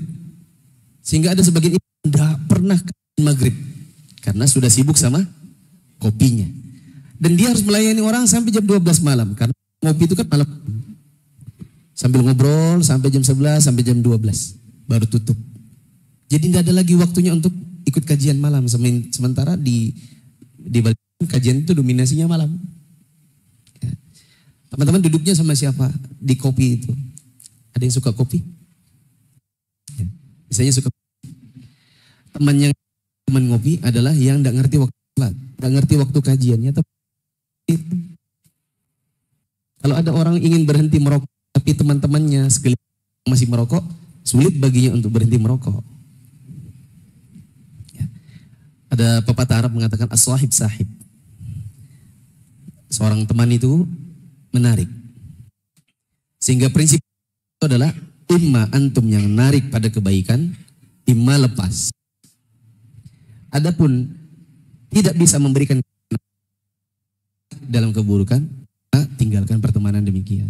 Sehingga ada sebagian ikhwan tidak pernah ke maghrib. Karena sudah sibuk sama kopinya. Dan dia harus melayani orang sampai jam 12 malam. Karena ngopi itu kan malam. Sambil ngobrol sampai jam 11, sampai jam 12. Baru tutup. Jadi tidak ada lagi waktunya untuk ikut kajian malam. Sementara di balik kajian itu dominasinya malam. Ya. Teman-teman duduknya sama siapa di kopi itu? Ada yang suka kopi? Ya. Misalnya suka teman ngopi adalah yang tidak ngerti waktu sholat, tidak ngerti waktu kajiannya. Kalau ada orang ingin berhenti merokok, tapi teman-temannya sekeliling masih merokok, sulit baginya untuk berhenti merokok. Ya. Ada pepatah Arab mengatakan as-sahib sahib. Seorang teman itu menarik. Sehingga prinsip itu adalah imma antum yang narik pada kebaikan, imma lepas. Adapun tidak bisa memberikan dalam keburukan, tinggalkan pertemanan demikian.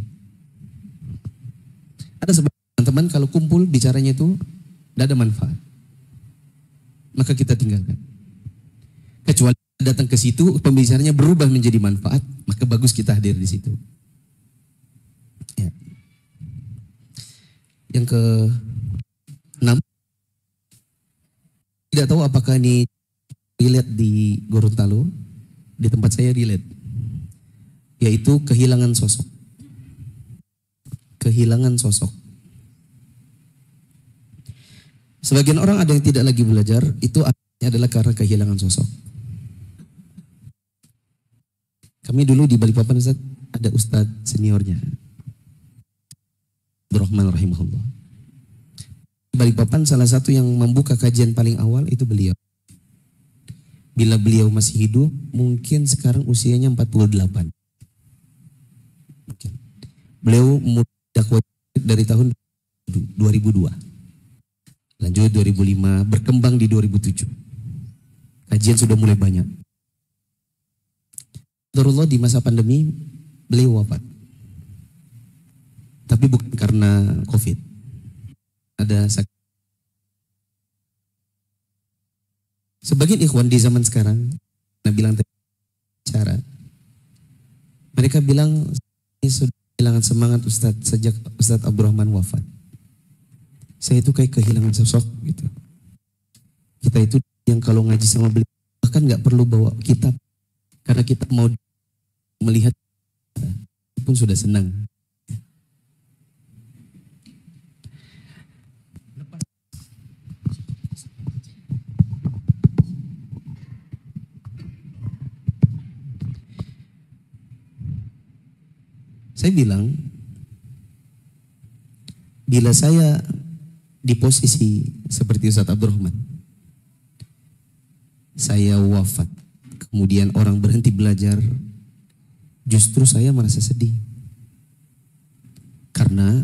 Ada sebagian teman kalau kumpul bicaranya itu tidak ada manfaat, maka kita tinggalkan. Kecuali datang ke situ pembicaranya berubah menjadi manfaat, maka bagus kita hadir di situ. Ya. Yang ke-6, tidak tahu apakah ini relate di Gorontalo, di tempat saya relate, yaitu kehilangan sosok. Kehilangan sosok. Sebagian orang ada yang tidak lagi belajar, itu adalah karena kehilangan sosok. Kami dulu di Balikpapan Ustaz, ada Ustaz seniornya, Abdurrahman rahimahullah. Di Balikpapan salah satu yang membuka kajian paling awal itu beliau. Bila beliau masih hidup, mungkin sekarang usianya 48. Beliau dakwah dari tahun 2002. Lanjut 2005, berkembang di 2007. Kajian sudah mulai banyak. Qadarullah di masa pandemi beliau wafat. Tapi bukan karena COVID. Ada sakit. Sebagian ikhwan di zaman sekarang, bilang cara, mereka bilang ini sudah kehilangan semangat Ustadz sejak Ustadz Abdurrahman wafat. Saya itu kayak kehilangan sosok gitu. Kita itu yang kalau ngaji sama beliau bahkan nggak perlu bawa kitab, karena kita mau melihat pun sudah senang. Saya bilang, bila saya di posisi seperti Ustadz Abdurrahman, saya wafat, kemudian orang berhenti belajar, justru saya merasa sedih. Karena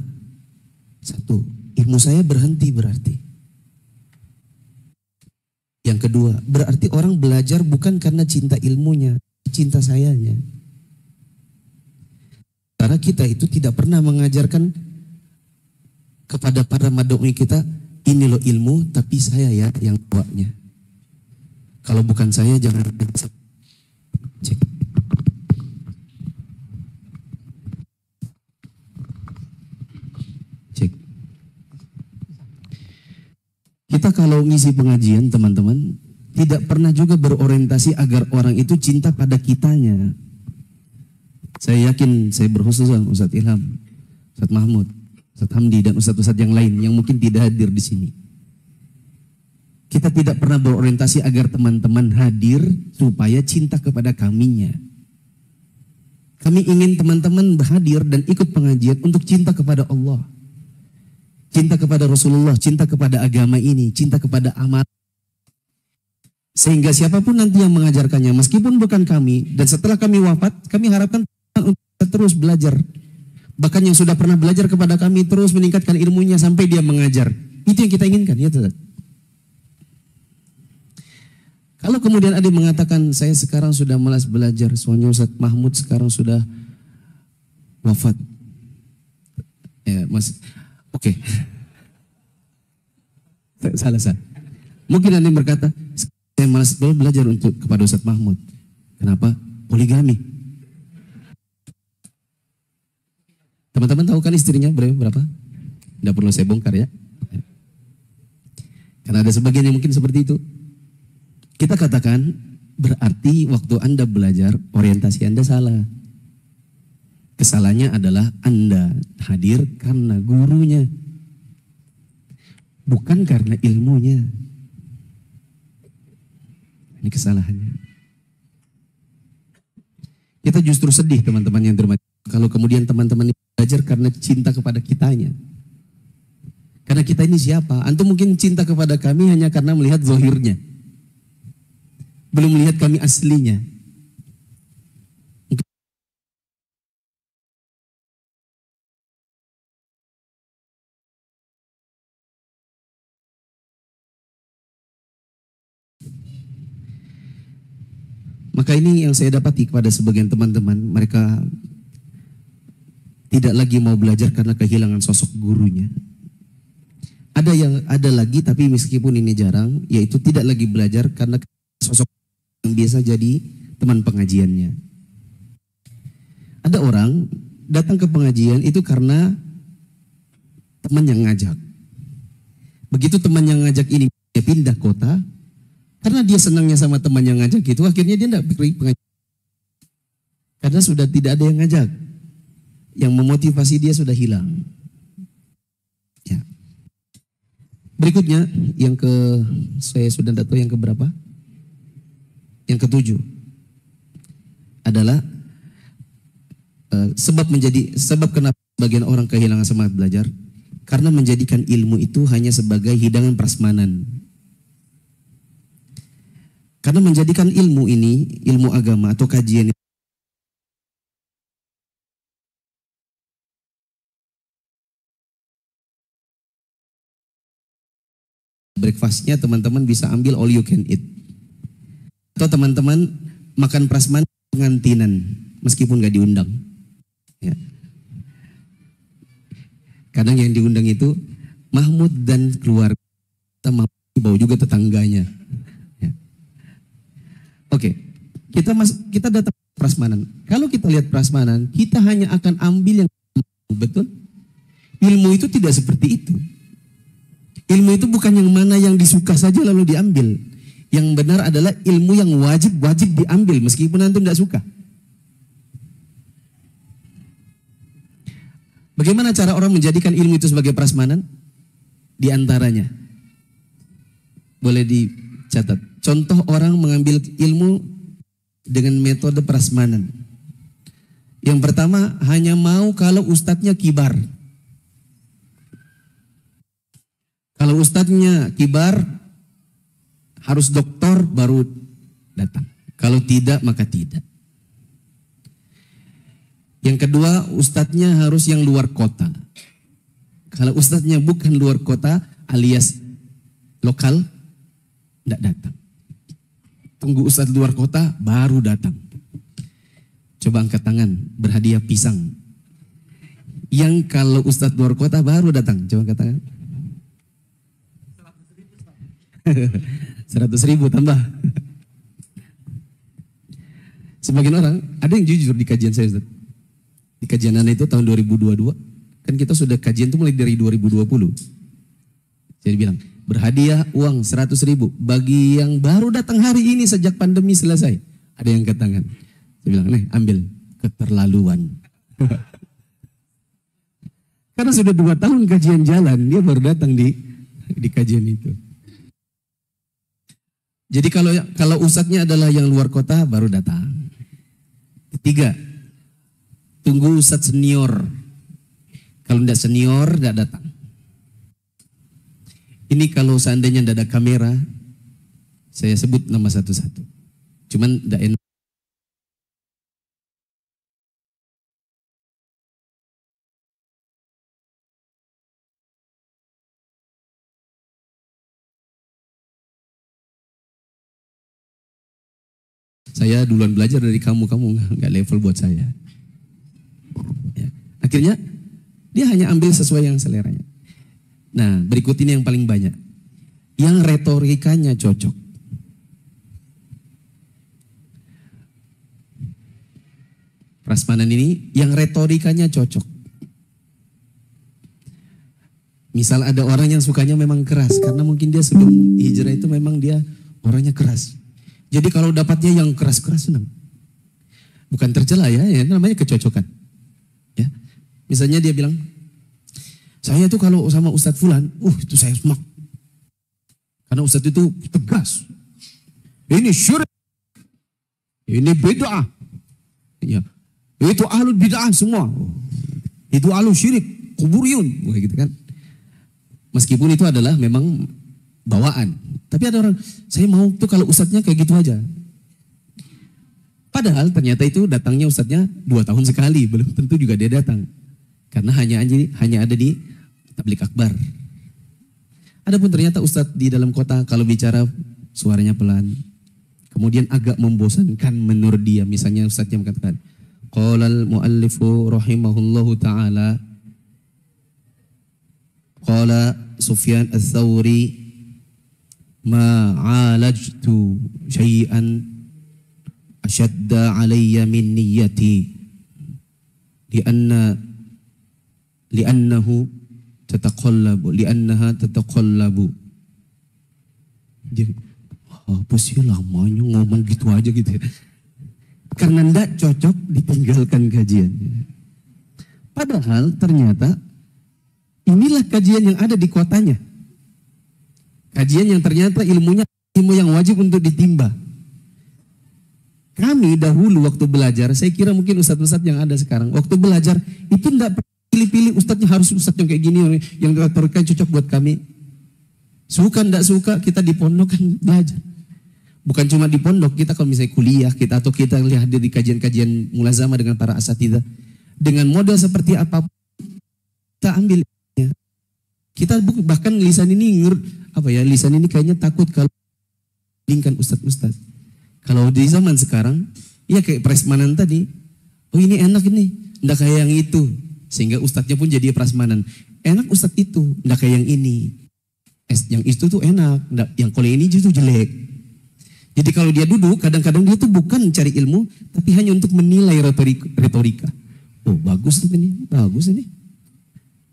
satu, ilmu saya berhenti berarti. Yang kedua, berarti orang belajar bukan karena cinta ilmunya, cinta sayanya. Karena kita itu tidak pernah mengajarkan kepada para madoi kita, ini loh ilmu, tapi saya ya yang bawanya. Kalau bukan saya jangan cek. Kita kalau ngisi pengajian teman-teman, tidak pernah juga berorientasi agar orang itu cinta pada kitanya. Saya yakin, saya berkhususan Ustadz Ilham, Ustadz Mahmud, Ustadz Hamdi, dan Ustadz-Ustadz yang lain yang mungkin tidak hadir di sini. Kita tidak pernah berorientasi agar teman-teman hadir supaya cinta kepada kaminya. Kami ingin teman-teman hadir dan ikut pengajian untuk cinta kepada Allah. Cinta kepada Rasulullah, cinta kepada agama ini, cinta kepada amal. Sehingga siapapun nanti yang mengajarkannya, meskipun bukan kami, dan setelah kami wafat, kami harapkan untuk terus belajar. Bahkan yang sudah pernah belajar kepada kami terus meningkatkan ilmunya sampai dia mengajar. Itu yang kita inginkan, ya tidak? Kalau kemudian ada yang mengatakan, saya sekarang sudah malas belajar, soalnya Ustadz Mahmud sekarang sudah wafat. Ya, Mas, oke. Salah. Mungkin ada yang berkata, saya malas belajar untuk kepada Ustadz Mahmud. Kenapa? Poligami. Teman-teman tahu kan istrinya berapa? Tidak perlu saya bongkar ya. Karena ada sebagian yang mungkin seperti itu. Kita katakan berarti waktu Anda belajar orientasi Anda salah. Kesalahannya adalah Anda hadir karena gurunya, bukan karena ilmunya. Ini kesalahannya. Kita justru sedih teman-teman yang terhormat kalau kemudian teman-teman belajar karena cinta kepada kitanya. Karena kita ini siapa? Antum mungkin cinta kepada kami hanya karena melihat zahirnya, belum melihat kami aslinya. Maka ini yang saya dapati kepada sebagian teman-teman, mereka tidak lagi mau belajar karena kehilangan sosok gurunya. Ada lagi, tapi meskipun ini jarang, yaitu tidak lagi belajar karena sosok yang biasa jadi teman pengajiannya. Ada orang datang ke pengajian itu karena teman yang ngajak. Begitu teman yang ngajak ini pindah kota, karena dia senangnya sama teman yang ngajak itu, akhirnya dia tidak pergi pengajian. Karena sudah tidak ada yang ngajak. Yang memotivasi dia sudah hilang. Ya. Berikutnya, saya sudah tidak tahu yang keberapa. Yang ketujuh adalah sebab kenapa bagian orang kehilangan semangat belajar, karena menjadikan ilmu itu hanya sebagai hidangan prasmanan. Karena menjadikan ilmu ini, ilmu agama atau kajian ini, breakfastnya teman-teman bisa ambil all you can eat. Atau teman-teman makan prasmanan pengantinan meskipun gak diundang. Ya. Kadang yang diundang itu Mahmud dan keluarga, bawa juga tetangganya. Ya. Oke, kita datang prasmanan. Kalau kita lihat prasmanan, kita hanya akan ambil yang betul. Ilmu itu tidak seperti itu. Ilmu itu bukan yang mana yang disuka saja lalu diambil. Yang benar adalah ilmu yang wajib diambil meskipun antum tidak suka. Bagaimana cara orang menjadikan ilmu itu sebagai prasmanan? Di antaranya, boleh dicatat. Contoh orang mengambil ilmu dengan metode prasmanan. Yang pertama, hanya mau kalau ustadznya kibar. Kalau ustadznya kibar, harus doktor baru datang. Kalau tidak, maka tidak. Yang kedua, ustadznya harus yang luar kota. Kalau ustadznya bukan luar kota alias lokal, tidak datang. Tunggu ustadz luar kota, baru datang. Coba angkat tangan, berhadiah pisang. Yang kalau ustadz luar kota baru datang, coba angkat tangan. 100.000 tambah. Sebagian orang, ada yang jujur di kajian saya, Ustaz. Di kajian Anda itu tahun 2022, kan kita sudah kajian itu mulai dari 2020. Jadi bilang, berhadiah uang 100.000 bagi yang baru datang hari ini sejak pandemi selesai. Ada yang angkat tangan. Saya bilang, nih ambil, keterlaluan. Karena sudah 2 tahun kajian jalan, dia baru datang di kajian itu. Jadi kalau ustadznya adalah yang luar kota baru datang. Ketiga, tunggu ustadz senior. Kalau tidak senior, tidak datang. Ini kalau seandainya tidak ada kamera, saya sebut nama satu-satu. Cuman tidak enak. Saya duluan belajar dari kamu nggak level buat saya. Ya. Akhirnya dia hanya ambil sesuai yang seleranya. Nah, berikut ini yang paling banyak. Yang retorikanya cocok. Prasmanan ini yang retorikanya cocok. Misal ada orang yang sukanya memang keras, karena mungkin dia sebelum hijrah itu memang dia orangnya keras. Jadi kalau dapatnya yang keras-keras senang. Bukan tercela ya, namanya kecocokan. Ya. Misalnya dia bilang, saya tuh kalau sama Ustadz Fulan, itu saya semak. Karena Ustadz itu tegas. Ini syirik. Ini bid'ah. Ya. Itu ahlul bid'ah semua. Itu ahlul syirik, kuburiyun. Gitu kan. Meskipun itu adalah memang bawaan. Tapi ada orang, saya mau tuh kalau ustadznya kayak gitu aja. Padahal ternyata itu datangnya ustadznya 2 tahun sekali, belum tentu juga dia datang. Karena hanya ada di tablik akbar. Adapun ternyata ustadz di dalam kota kalau bicara suaranya pelan. Kemudian agak membosankan menurut dia. Misalnya ustadznya mengatakan, Qala al-muallifu rahimahullahu ta'ala, Qala Sufyan al-Thawri, ma'alajtu syai'an asyadda alayya min niyyati li'annaha tataqallabu. Jadi apa sih lamanya ngomong gitu aja gitu ya. Karena tidak cocok ditinggalkan kajian. Padahal ternyata inilah kajian yang ada di kotanya. Kajian yang ternyata ilmunya ilmu yang wajib untuk ditimba. Kami dahulu waktu belajar, saya kira mungkin ustadz-ustadz yang ada sekarang, waktu belajar itu tidak pilih-pilih ustadznya harus ustadz yang kayak gini, yang retorika cocok buat kami. Suka tidak suka kita di pondok kan belajar. Bukan cuma di pondok, kita kalau misalnya kuliah kita atau kita lihat di kajian-kajian mulazamah dengan para asatidzah, dengan model seperti apa kita ambil. Kita bahkan lisan ini lisan ini kayaknya takut kalau lingkan ustadz-ustadz. Kalau di zaman sekarang, ya kayak prasmanan tadi, ini enak ini, ndak kayak yang itu, sehingga ustadznya pun jadi prasmanan. Enak ustadz itu, ndak kayak yang ini. Yang itu tuh enak, yang kalau ini justru jelek. Jadi kalau dia duduk, kadang-kadang dia tuh bukan cari ilmu, tapi hanya untuk menilai retorika. Oh bagus ini,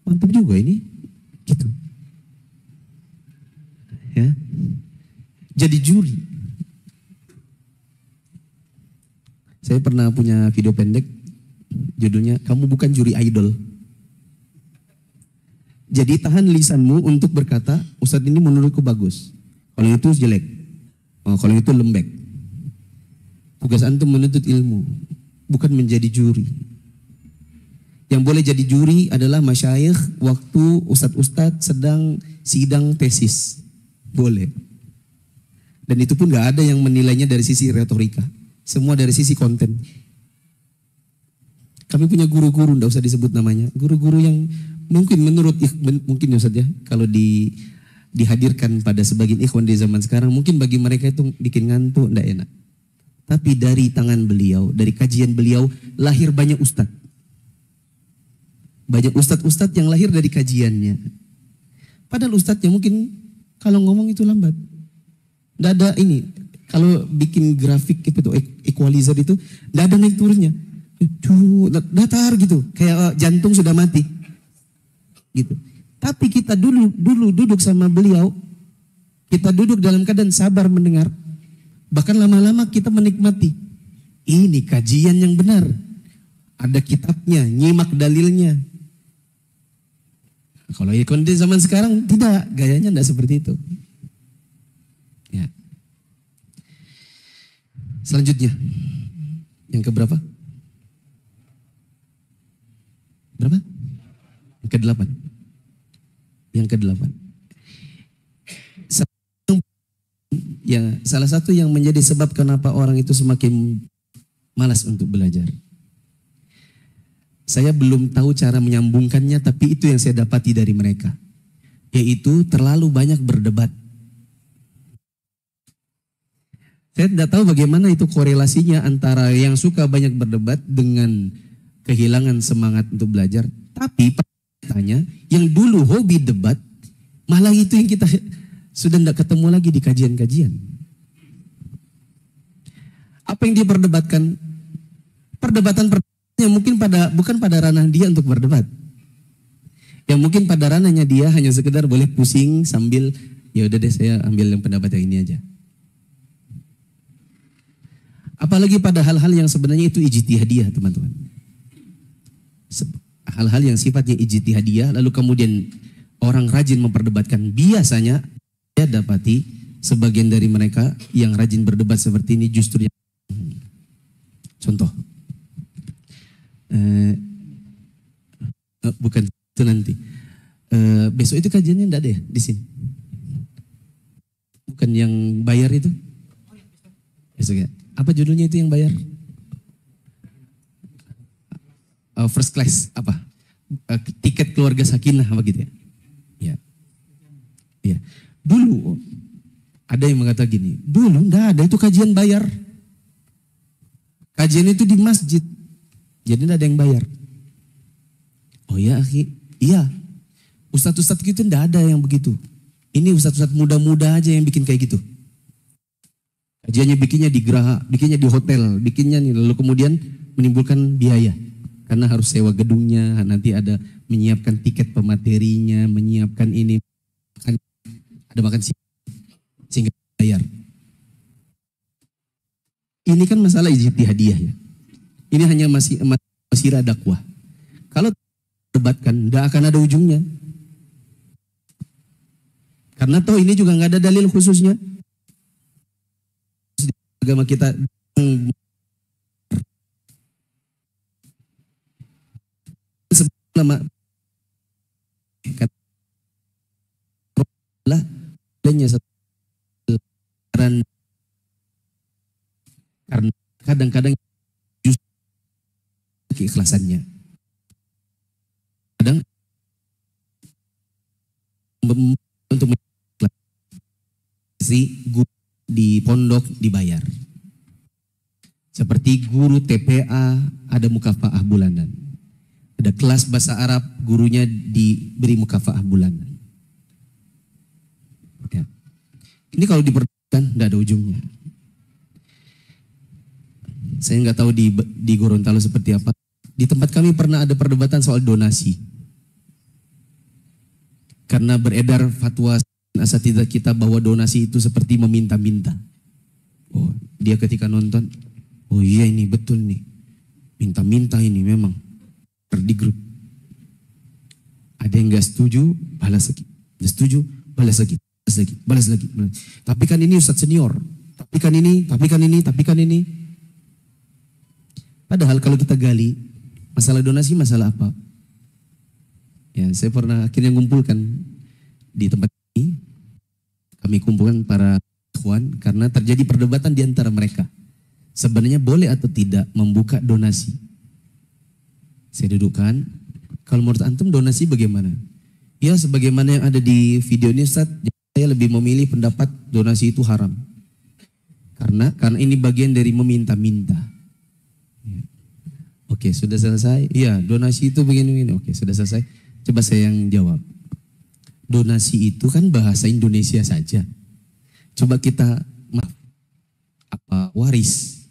mantap juga ini. Gitu. Ya. Jadi juri. Saya pernah punya video pendek judulnya Kamu Bukan Juri Idol. Jadi tahan lisanmu untuk berkata ustadz ini menurutku bagus, kalau itu jelek, kalau itu lembek. Tugas antum menuntut ilmu, bukan menjadi juri. Yang boleh jadi juri adalah masyayikh waktu ustadz-ustadz sedang sidang tesis. Boleh. Dan itu pun gak ada yang menilainya dari sisi retorika. Semua dari sisi konten. Kami punya guru-guru, gak usah disebut namanya. Guru-guru yang mungkin mungkin ya Ustadz ya, kalau dihadirkan pada sebagian ikhwan di zaman sekarang, mungkin bagi mereka itu bikin ngantuk, gak enak. Tapi dari tangan beliau, dari kajian beliau, lahir banyak ustadz. Banyak ustadz-ustadz yang lahir dari kajiannya. Padahal ustadznya mungkin kalau ngomong itu lambat. Nggak ada ini. Kalau bikin grafik itu equalizer itu, nggak ada naik turunnya. Datar gitu. Kayak jantung sudah mati. Gitu. Tapi kita dulu duduk sama beliau, Kita duduk dalam keadaan sabar mendengar. Bahkan lama-lama kita menikmati. Ini kajian yang benar. Ada kitabnya, nyimak dalilnya. Kalau ikon di zaman sekarang tidak, gayanya tidak seperti itu. Ya. Selanjutnya, yang keberapa? Berapa? Yang ke-8. Yang ke-8. Ya, salah satu yang menjadi sebab kenapa orang itu semakin malas untuk belajar. Saya belum tahu cara menyambungkannya, tapi itu yang saya dapati dari mereka. Yaitu terlalu banyak berdebat. Saya tidak tahu bagaimana itu korelasinya antara yang suka banyak berdebat dengan kehilangan semangat untuk belajar. Tapi tanya, yang dulu hobi debat, malah itu yang kita sudah tidak ketemu lagi di kajian-kajian. Apa yang dia perdebatkan? Perdebatan yang mungkin bukan pada ranah dia untuk berdebat. Yang mungkin pada ranahnya dia hanya sekedar boleh pusing sambil, ya udah deh saya ambil yang pendapat yang ini aja. Apalagi pada hal-hal yang sebenarnya itu ijtihadiyah, teman-teman. Hal-hal yang sifatnya ijtihadiyah, lalu kemudian orang rajin memperdebatkan. Biasanya saya dapati sebagian dari mereka yang rajin berdebat seperti ini justru yang contoh. Bukan itu nanti. Besok itu kajiannya enggak ada ya di sini? Bukan yang bayar itu? Besok ya. Apa judulnya itu yang bayar? First class apa? Tiket keluarga sakinah apa gitu ya? Ya. Ya. Dulu ada yang mengatakan gini, dulu enggak ada itu kajian bayar. Kajian itu di masjid. Jadi tidak ada yang bayar. Oh ya, akhi, iya. Ustadz-ustadz gitu tidak ada yang begitu. Ini ustadz-ustadz muda-muda aja yang bikin kayak gitu. Kajiannya bikinnya di geraha, bikinnya di hotel, bikinnya nih, lalu kemudian menimbulkan biaya. Karena harus sewa gedungnya, nanti ada menyiapkan tiket pematerinya, menyiapkan ini, ada makan sehingga bayar. Ini kan masalah ijtihadiyah ya. Ini hanya masih dakwah. Kalau debatkan, tidak akan ada ujungnya. Karena toh ini juga nggak ada dalil khususnya. Agama kita selama karena kadang-kadang keikhlasannya. Kadang untuk si guru di pondok dibayar. Seperti guru TPA ada mukafaah bulanan. Ada kelas bahasa Arab gurunya diberi mukafaah bulanan. Ya. Ini kalau diperhatikan tidak ada ujungnya. Saya nggak tahu di Gorontalo seperti apa. Di tempat kami pernah ada perdebatan soal donasi. Karena beredar fatwa asatidzah kita bahwa donasi itu seperti meminta-minta. Oh, dia ketika nonton, oh iya ini betul nih. Minta-minta ini memang. Di grup. Ada yang nggak setuju, balas lagi. Nggak setuju, balas lagi. Balas lagi. Tapi kan ini ustadz senior. Tapi kan ini. Padahal kalau kita gali, masalah donasi masalah apa? Ya, saya pernah akhirnya mengumpulkan di tempat ini. Kami kumpulkan para ikhwan karena terjadi perdebatan di antara mereka. Sebenarnya boleh atau tidak membuka donasi. Saya dudukkan, kalau menurut antum donasi bagaimana? Ya sebagaimana yang ada di video ini Ustaz, saya lebih memilih pendapat donasi itu haram. Karena ini bagian dari meminta-minta. Oke, sudah selesai? Iya, donasi itu begini-begini. Oke, sudah selesai. Coba saya yang jawab. Donasi itu kan bahasa Indonesia saja. Coba kita, apa waris?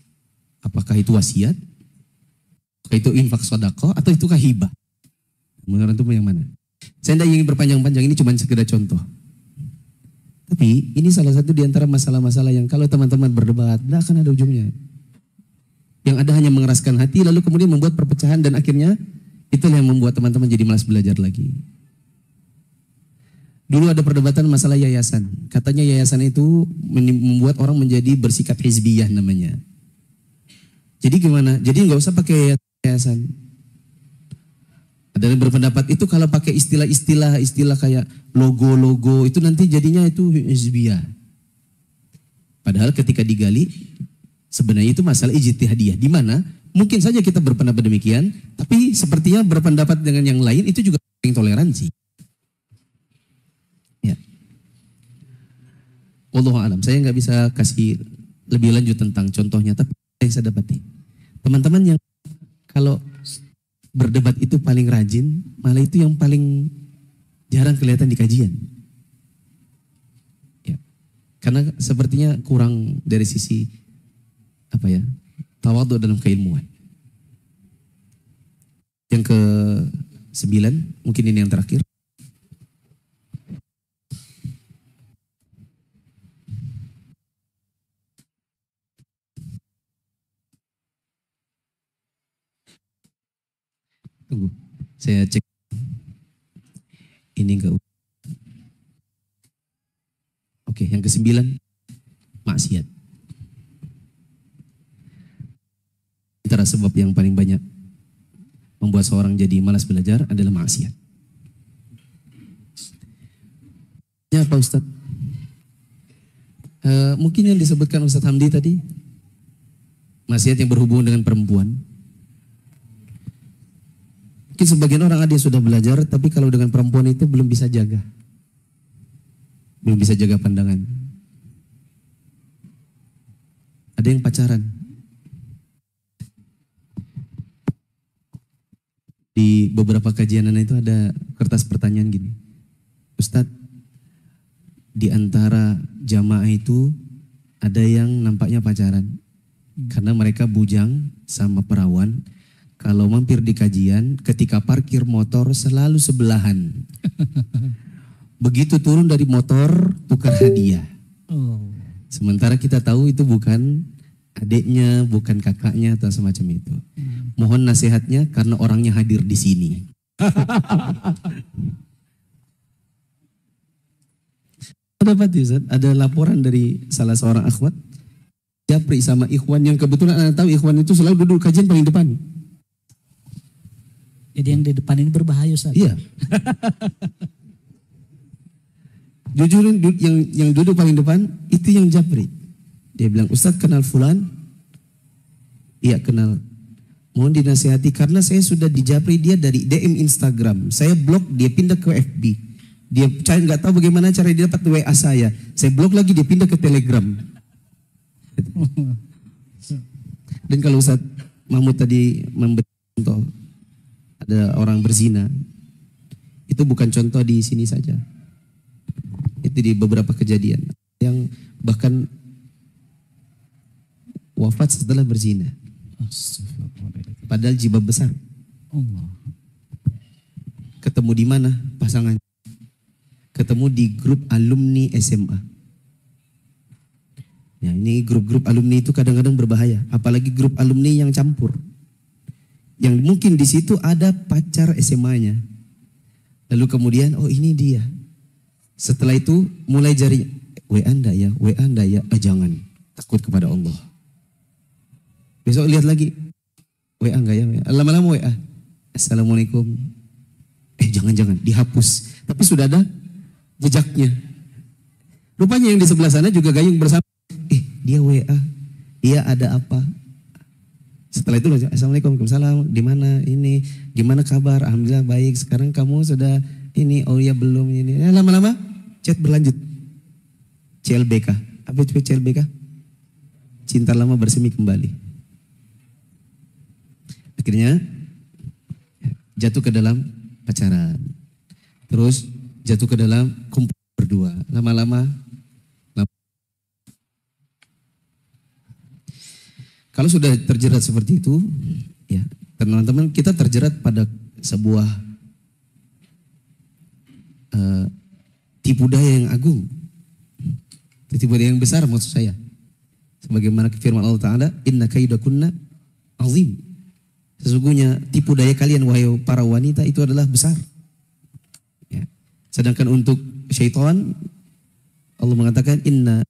Apakah itu wasiat? Apakah itu infak sedekah atau itukah hibah? Menurut antum yang mana? Saya tidak ingin berpanjang-panjang, ini cuma sekedar contoh. Tapi ini salah satu di antara masalah-masalah yang kalau teman-teman berdebat, tidak akan ada ujungnya. Yang ada hanya mengeraskan hati, lalu kemudian membuat perpecahan, dan akhirnya itulah yang membuat teman-teman jadi malas belajar lagi. Dulu ada perdebatan masalah yayasan. Katanya yayasan itu membuat orang menjadi bersikap hizbiyah namanya. Jadi gimana? Jadi nggak usah pakai yayasan. Ada yang berpendapat itu kalau pakai istilah kayak logo-logo itu nanti jadinya itu hizbiyah. Padahal ketika digali sebenarnya itu masalah ijtihadiyah, di mana mungkin saja kita berpendapat demikian, tapi sepertinya berpendapat dengan yang lain itu juga toleransi. Ya. Wallahu a'lam. Saya nggak bisa kasih lebih lanjut tentang contohnya, tapi yang saya dapati teman-teman yang kalau berdebat itu paling rajin, malah itu yang paling jarang kelihatan di kajian. Ya. Karena sepertinya kurang dari sisi tawadhu dalam keilmuan. Yang ke-9, mungkin ini yang terakhir. Tunggu, saya cek. Ini enggak. Oke, yang ke-9, maksiat. Antara sebab yang paling banyak membuat seorang jadi malas belajar adalah maksiat. Ya Pak Ustadz, mungkin yang disebutkan Ustadz Hamdi tadi, maksiat yang berhubungan dengan perempuan. Mungkin sebagian orang ada yang sudah belajar, tapi kalau dengan perempuan itu belum bisa jaga. Belum bisa jaga pandangan. Ada yang pacaran. Di beberapa kajianan itu ada kertas pertanyaan gini. Ustadz, di antara jamaah itu ada yang nampaknya pacaran. Karena mereka bujang sama perawan. Kalau mampir di kajian, ketika parkir motor selalu sebelahan. Begitu turun dari motor, tukar hadiah. Sementara kita tahu itu bukan adiknya, bukan kakaknya atau semacam itu. Mohon nasihatnya karena orangnya hadir di sini. Ada laporan dari salah seorang akhwat, japri sama ikhwan yang kebetulan Anda tahu ikhwan itu selalu duduk kajian paling depan. Jadi yang di depan ini berbahaya, Ustaz. Iya. Jujur yang duduk paling depan itu yang japri. Dia bilang, Ustadz kenal fulan? Iya kenal. Mohon dinasihati karena saya sudah dijapri dia dari DM Instagram. Saya blok, dia pindah ke FB. Dia nggak tahu bagaimana cara dia dapat WA saya. Saya blok lagi, dia pindah ke Telegram. Dan kalau Ustadz Mahmud tadi memberi contoh, ada orang berzina, itu bukan contoh di sini saja. Itu di beberapa kejadian yang bahkan wafat setelah berzina. Padahal jilbab besar. Ketemu di mana pasangan? Ketemu di grup alumni SMA. Ya, ini grup-grup alumni itu kadang-kadang berbahaya, apalagi grup alumni yang campur. Yang mungkin di situ ada pacar SMA-nya. Lalu kemudian, oh ini dia. Setelah itu mulai jari, WA anda ya, WA anda ya. Jangan, takut kepada Allah. Besok lihat lagi, WA enggak ya? Lama-lama WA, Assalamualaikum. Jangan-jangan, dihapus. Tapi sudah ada jejaknya. Rupanya yang di sebelah sana juga gayung bersama. Dia WA, dia ada apa? Setelah itu Assalamualaikum, Waalaikumsalam, di mana ini, gimana kabar? Alhamdulillah baik. Sekarang kamu sudah ini, oh ya belum ini. Lama-lama chat berlanjut. CLBK, apa itu CLBK? Cinta lama bersemi kembali. Akhirnya jatuh ke dalam pacaran, terus jatuh ke dalam kumpul berdua. Lama-lama. Kalau sudah terjerat seperti itu, ya teman-teman, kita terjerat pada sebuah tipu daya yang agung. Tipu daya yang besar maksud saya. Sebagaimana firman Allah Ta'ala, inna kaidakunna azim. Sesungguhnya tipu daya kalian wahai para wanita itu adalah besar. Ya. Sedangkan untuk syaitan, Allah mengatakan inna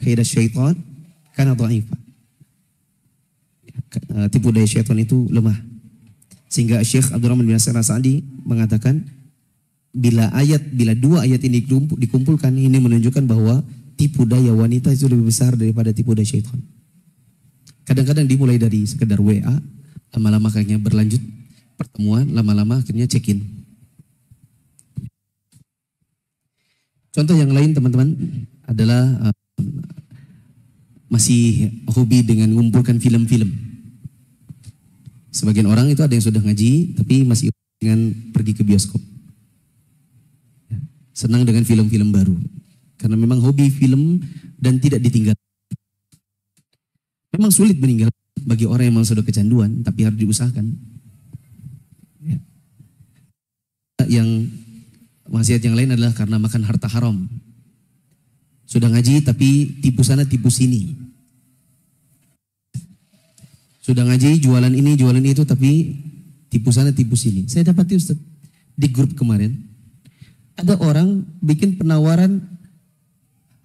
kaidah syaitan kana dha'ifa. Tipu daya syaitan itu lemah. Sehingga Syekh Abdurrahman bin Nasir As-Sa'di mengatakan bila dua ayat ini dikumpulkan, ini menunjukkan bahwa tipu daya wanita itu lebih besar daripada tipu daya syaitan. Kadang-kadang dimulai dari sekedar WA, lama-lama akhirnya berlanjut pertemuan, lama-lama akhirnya check-in. Contoh yang lain teman-teman adalah masih hobi dengan mengumpulkan film-film. Sebagian orang itu ada yang sudah ngaji tapi masih dengan pergi ke bioskop. Senang dengan film-film baru. Karena memang hobi film dan tidak ditinggal. Memang sulit meninggal bagi orang yang memang sudah kecanduan, tapi harus diusahakan. Ya. Yang maksiat yang lain adalah karena makan harta haram. Sudah ngaji tapi tipu sana tipu sini. Sudah ngaji jualan ini jualan itu tapi tipu sana tipu sini. Saya dapati Ustaz di grup kemarin ada orang bikin penawaran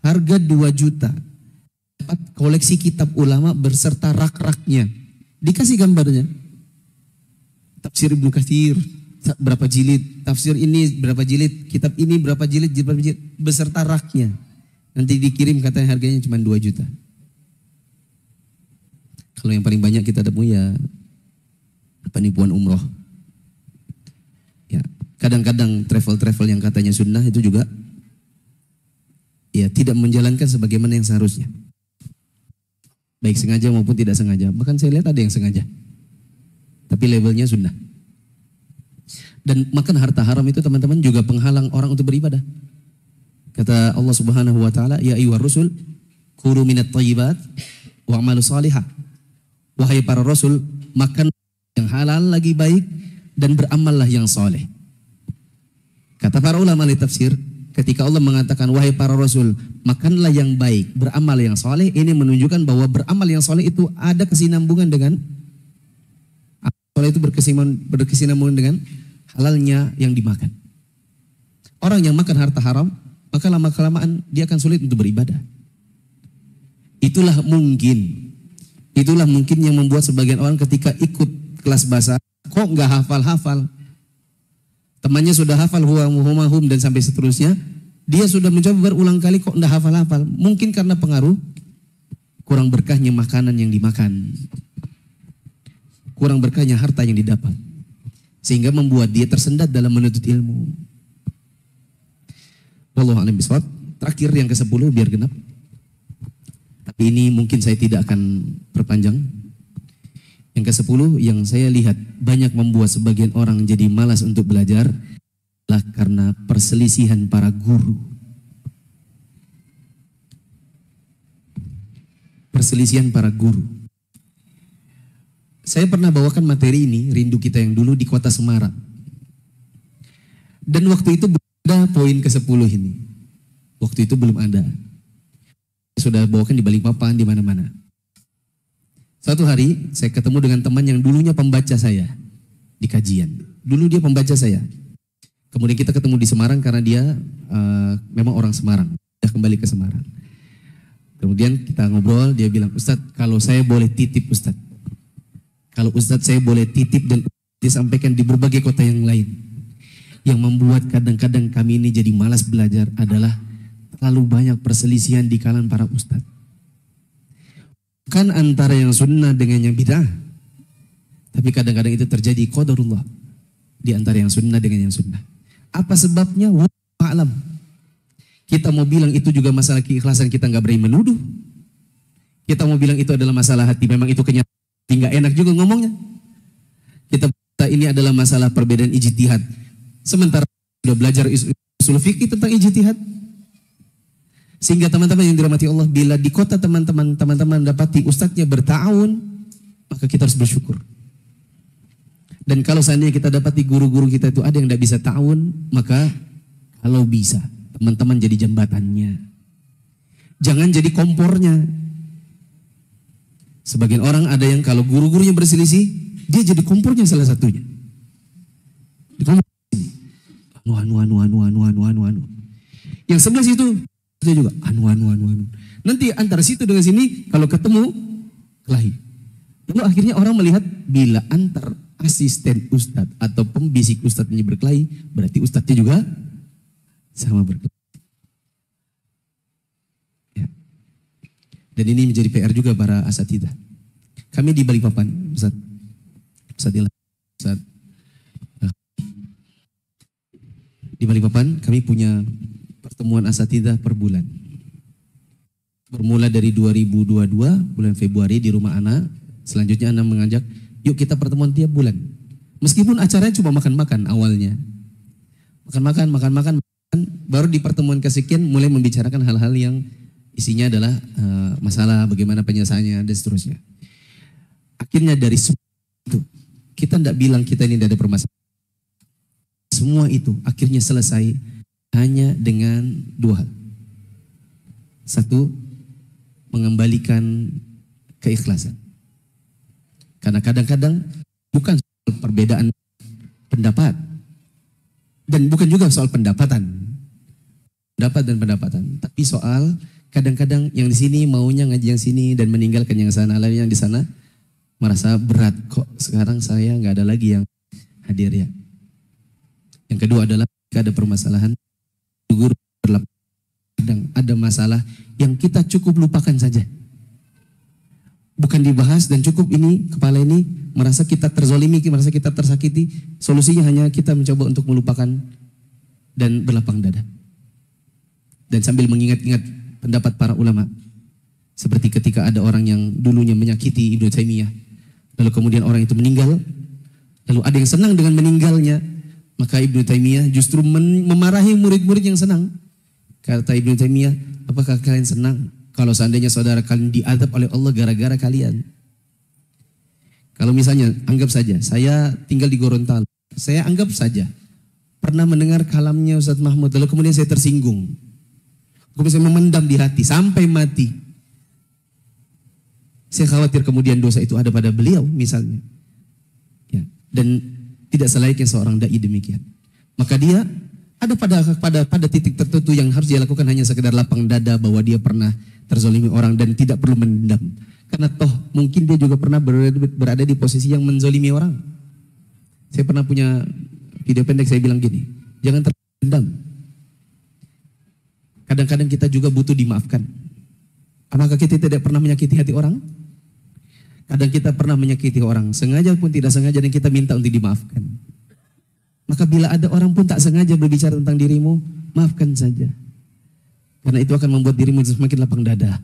harga 2 juta. Dapat koleksi kitab ulama berserta rak-raknya. Dikasih gambarnya. Tafsir Ibnu Katsir berapa jilid, tafsir ini berapa jilid, kitab ini berapa jilid, beserta raknya. Nanti dikirim katanya harganya cuma 2 juta. Kalau yang paling banyak kita temui ya penipuan umroh. Ya, kadang-kadang travel-travel yang katanya sunnah itu juga ya tidak menjalankan sebagaimana yang seharusnya. Baik sengaja maupun tidak sengaja. Bahkan saya lihat ada yang sengaja. Tapi labelnya sunnah. Dan makan harta haram itu teman-teman juga penghalang orang untuk beribadah. Kata Allah Subhanahu wa taala, ya ayyuhar rusul kulu minat thayyibat wa'malu salihah. Wahai para rasul, makan yang halal lagi baik dan beramallah yang soleh. Kata para ulama ahli tafsir, ketika Allah mengatakan wahai para rasul, makanlah yang baik, beramal yang soleh, ini menunjukkan bahwa beramal yang soleh itu ada kesinambungan dengan soleh itu berkesinambungan dengan halalnya yang dimakan. Orang yang makan harta haram, maka lama-kelamaan dia akan sulit untuk beribadah. Itulah mungkin yang membuat sebagian orang ketika ikut kelas bahasa kok nggak hafal-hafal. Temannya sudah hafal hum dan sampai seterusnya. Dia sudah mencoba berulang kali kok nggak hafal-hafal. Mungkin karena pengaruh kurang berkahnya makanan yang dimakan. Kurang berkahnya harta yang didapat. Sehingga membuat dia tersendat dalam menuntut ilmu. Wallahu a'lam bishawab. Terakhir yang ke-10 biar genap. Tapi ini mungkin saya tidak akan perpanjang. Yang ke-10 yang saya lihat banyak membuat sebagian orang jadi malas untuk belajar adalah karena perselisihan para guru. Perselisihan para guru. Saya pernah bawakan materi ini, rindu kita yang dulu di kota Semarang. Dan waktu itu belum ada poin ke-10 ini. Waktu itu belum ada. Sudah bawakan di Balikpapan, di mana-mana. Suatu hari saya ketemu dengan teman yang dulunya pembaca saya di kajian. Dulu dia pembaca saya. Kemudian kita ketemu di Semarang karena dia memang orang Semarang. Dia kembali ke Semarang. Kemudian kita ngobrol, dia bilang, Ustadz kalau saya boleh titip Ustadz. Kalau Ustadz saya boleh titip dan disampaikan di berbagai kota yang lain. Yang membuat kadang-kadang kami ini jadi malas belajar adalah terlalu banyak perselisihan di kalangan para ustadz. Bukan antara yang sunnah dengan yang bid'ah. Tapi kadang-kadang itu terjadi qadarullah. Di antara yang sunnah dengan yang sunnah. Apa sebabnya? Wallahu a'lam. Kita mau bilang itu juga masalah keikhlasan, kita nggak berani menuduh. Kita mau bilang itu adalah masalah hati, memang itu kenyataan, nggak enak juga ngomongnya. Kita ini adalah masalah perbedaan ijtihad. Sementara sudah belajar usul fikih tentang ijtihad. Sehingga teman-teman yang dirahmati Allah, bila di kota teman-teman dapati ustadznya berta'awun, maka kita harus bersyukur. Dan kalau seandainya kita dapati guru-guru kita itu ada yang tidak bisa ta'awun, maka kalau bisa teman-teman jadi jembatannya. Jangan jadi kompornya. Sebagian orang ada yang kalau guru-gurunya berselisih, dia jadi kompornya salah satunya. Anu. Yang sebelah situ dia juga anu. Nanti antara situ dengan sini kalau ketemu kelahi. Lalu akhirnya orang melihat bila antar asisten ustadz atau pembisik ustadz ini berkelahi, berarti ustadznya juga sama berkelahi. Ya. Dan ini menjadi PR juga para asatidzah. Kami di Balikpapan, Ustaz di Balikpapan kami punya pertemuan asatidzah per bulan. Bermula dari 2022 bulan Februari di rumah Ana. Selanjutnya Ana mengajak, yuk kita pertemuan tiap bulan. Meskipun acaranya cuma makan-makan awalnya. Makan-makan. Baru di pertemuan kesekian mulai membicarakan hal-hal yang isinya adalah masalah, bagaimana penyelesaiannya dan seterusnya. Akhirnya dari semua itu, kita tidak bilang kita ini tidak ada permasalahan. Semua itu akhirnya selesai hanya dengan dua hal. Satu, mengembalikan keikhlasan. Karena kadang-kadang bukan soal perbedaan pendapat. Dan bukan juga soal pendapatan. Pendapat dan pendapatan. Tapi soal kadang-kadang yang di sini maunya ngaji yang sini dan meninggalkan yang sana. Lalu yang di sana merasa berat. Kok sekarang saya nggak ada lagi yang hadir ya. Yang kedua adalah jika ada permasalahan, guru kadang ada masalah yang kita cukup lupakan saja. Bukan dibahas dan cukup ini, kepala ini merasa kita terzolimi, merasa kita tersakiti. Solusinya hanya kita mencoba untuk melupakan dan berlapang dada. Dan sambil mengingat-ingat pendapat para ulama. Seperti ketika ada orang yang dulunya menyakiti Ibnu Taimiyah. Lalu kemudian orang itu meninggal. Lalu ada yang senang dengan meninggalnya. Maka Ibnu Taimiyah justru memarahi murid-murid yang senang. Kata Ibnu Taimiyah, apakah kalian senang kalau seandainya saudara kalian diazab oleh Allah gara-gara kalian? Kalau misalnya, anggap saja, saya tinggal di Gorontalo. Saya anggap saja, pernah mendengar kalamnya Ustadz Mahmud, lalu kemudian saya tersinggung. Kemudian saya memendam di hati, sampai mati. Saya khawatir kemudian dosa itu ada pada beliau misalnya. Ya. Dan tidak selayaknya seorang dai demikian. Maka dia ada pada titik tertentu yang harus dia lakukan hanya sekedar lapang dada bahwa dia pernah terzolimi orang dan tidak perlu mendam. Karena toh mungkin dia juga pernah berada di posisi yang menzolimi orang. Saya pernah punya video pendek, saya bilang gini, jangan terpendam. Kadang-kadang kita juga butuh dimaafkan. Apakah kita tidak pernah menyakiti hati orang? Kadang kita pernah menyakiti orang, sengaja pun tidak sengaja, dan kita minta untuk dimaafkan. Maka bila ada orang pun tak sengaja berbicara tentang dirimu, maafkan saja. Karena itu akan membuat dirimu semakin lapang dada.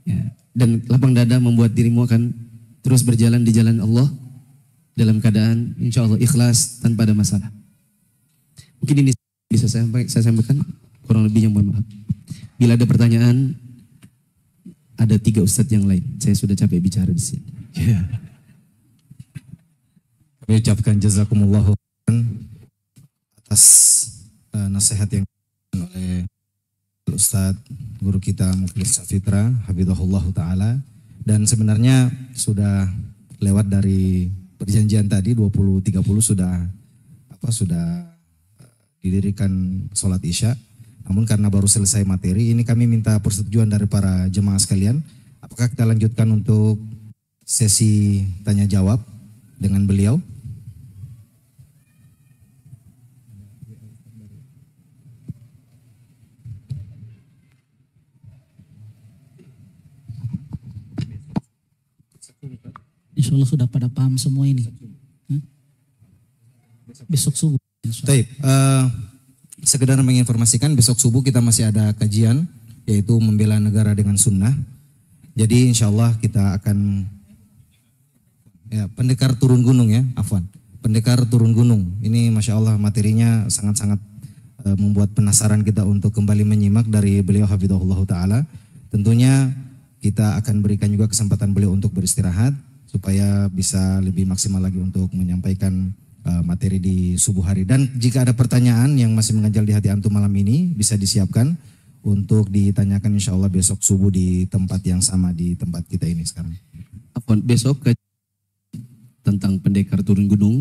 Ya. Dan lapang dada membuat dirimu akan terus berjalan di jalan Allah dalam keadaan insya Allah ikhlas tanpa ada masalah. Mungkin ini bisa saya sampaikan, kurang lebihnya mohon maaf. Bila ada pertanyaan, ada 3 ustadz yang lain. Saya sudah capek bicara di sini. Yeah. Kami ucapkan jazakumullahu khairan atas nasihat yang diberikan oleh Ustadz guru kita Mukhlis Safitra Hafizahullah Ta'ala. Dan sebenarnya sudah lewat dari perjanjian tadi 20.30 sudah didirikan sholat isya. Namun karena baru selesai materi, ini kami minta persetujuan dari para jemaah sekalian. Apakah kita lanjutkan untuk sesi tanya jawab dengan beliau? Insya Allah sudah pada paham semua ini. Besok subuh. Baik, sekedar menginformasikan besok subuh kita masih ada kajian yaitu membela negara dengan sunnah. Jadi insya Allah kita akan pendekar turun gunung ya, Afwan. Pendekar turun gunung. Ini Masya Allah materinya sangat-sangat membuat penasaran kita untuk kembali menyimak dari beliau Hafizahullah Ta'ala. Tentunya kita akan berikan juga kesempatan beliau untuk beristirahat supaya bisa lebih maksimal lagi untuk menyampaikan materi di subuh hari. Dan jika ada pertanyaan yang masih mengganjal di hati antum malam ini bisa disiapkan untuk ditanyakan insya Allah besok subuh di tempat yang sama di tempat kita ini sekarang. Besok tentang pendekar turun gunung.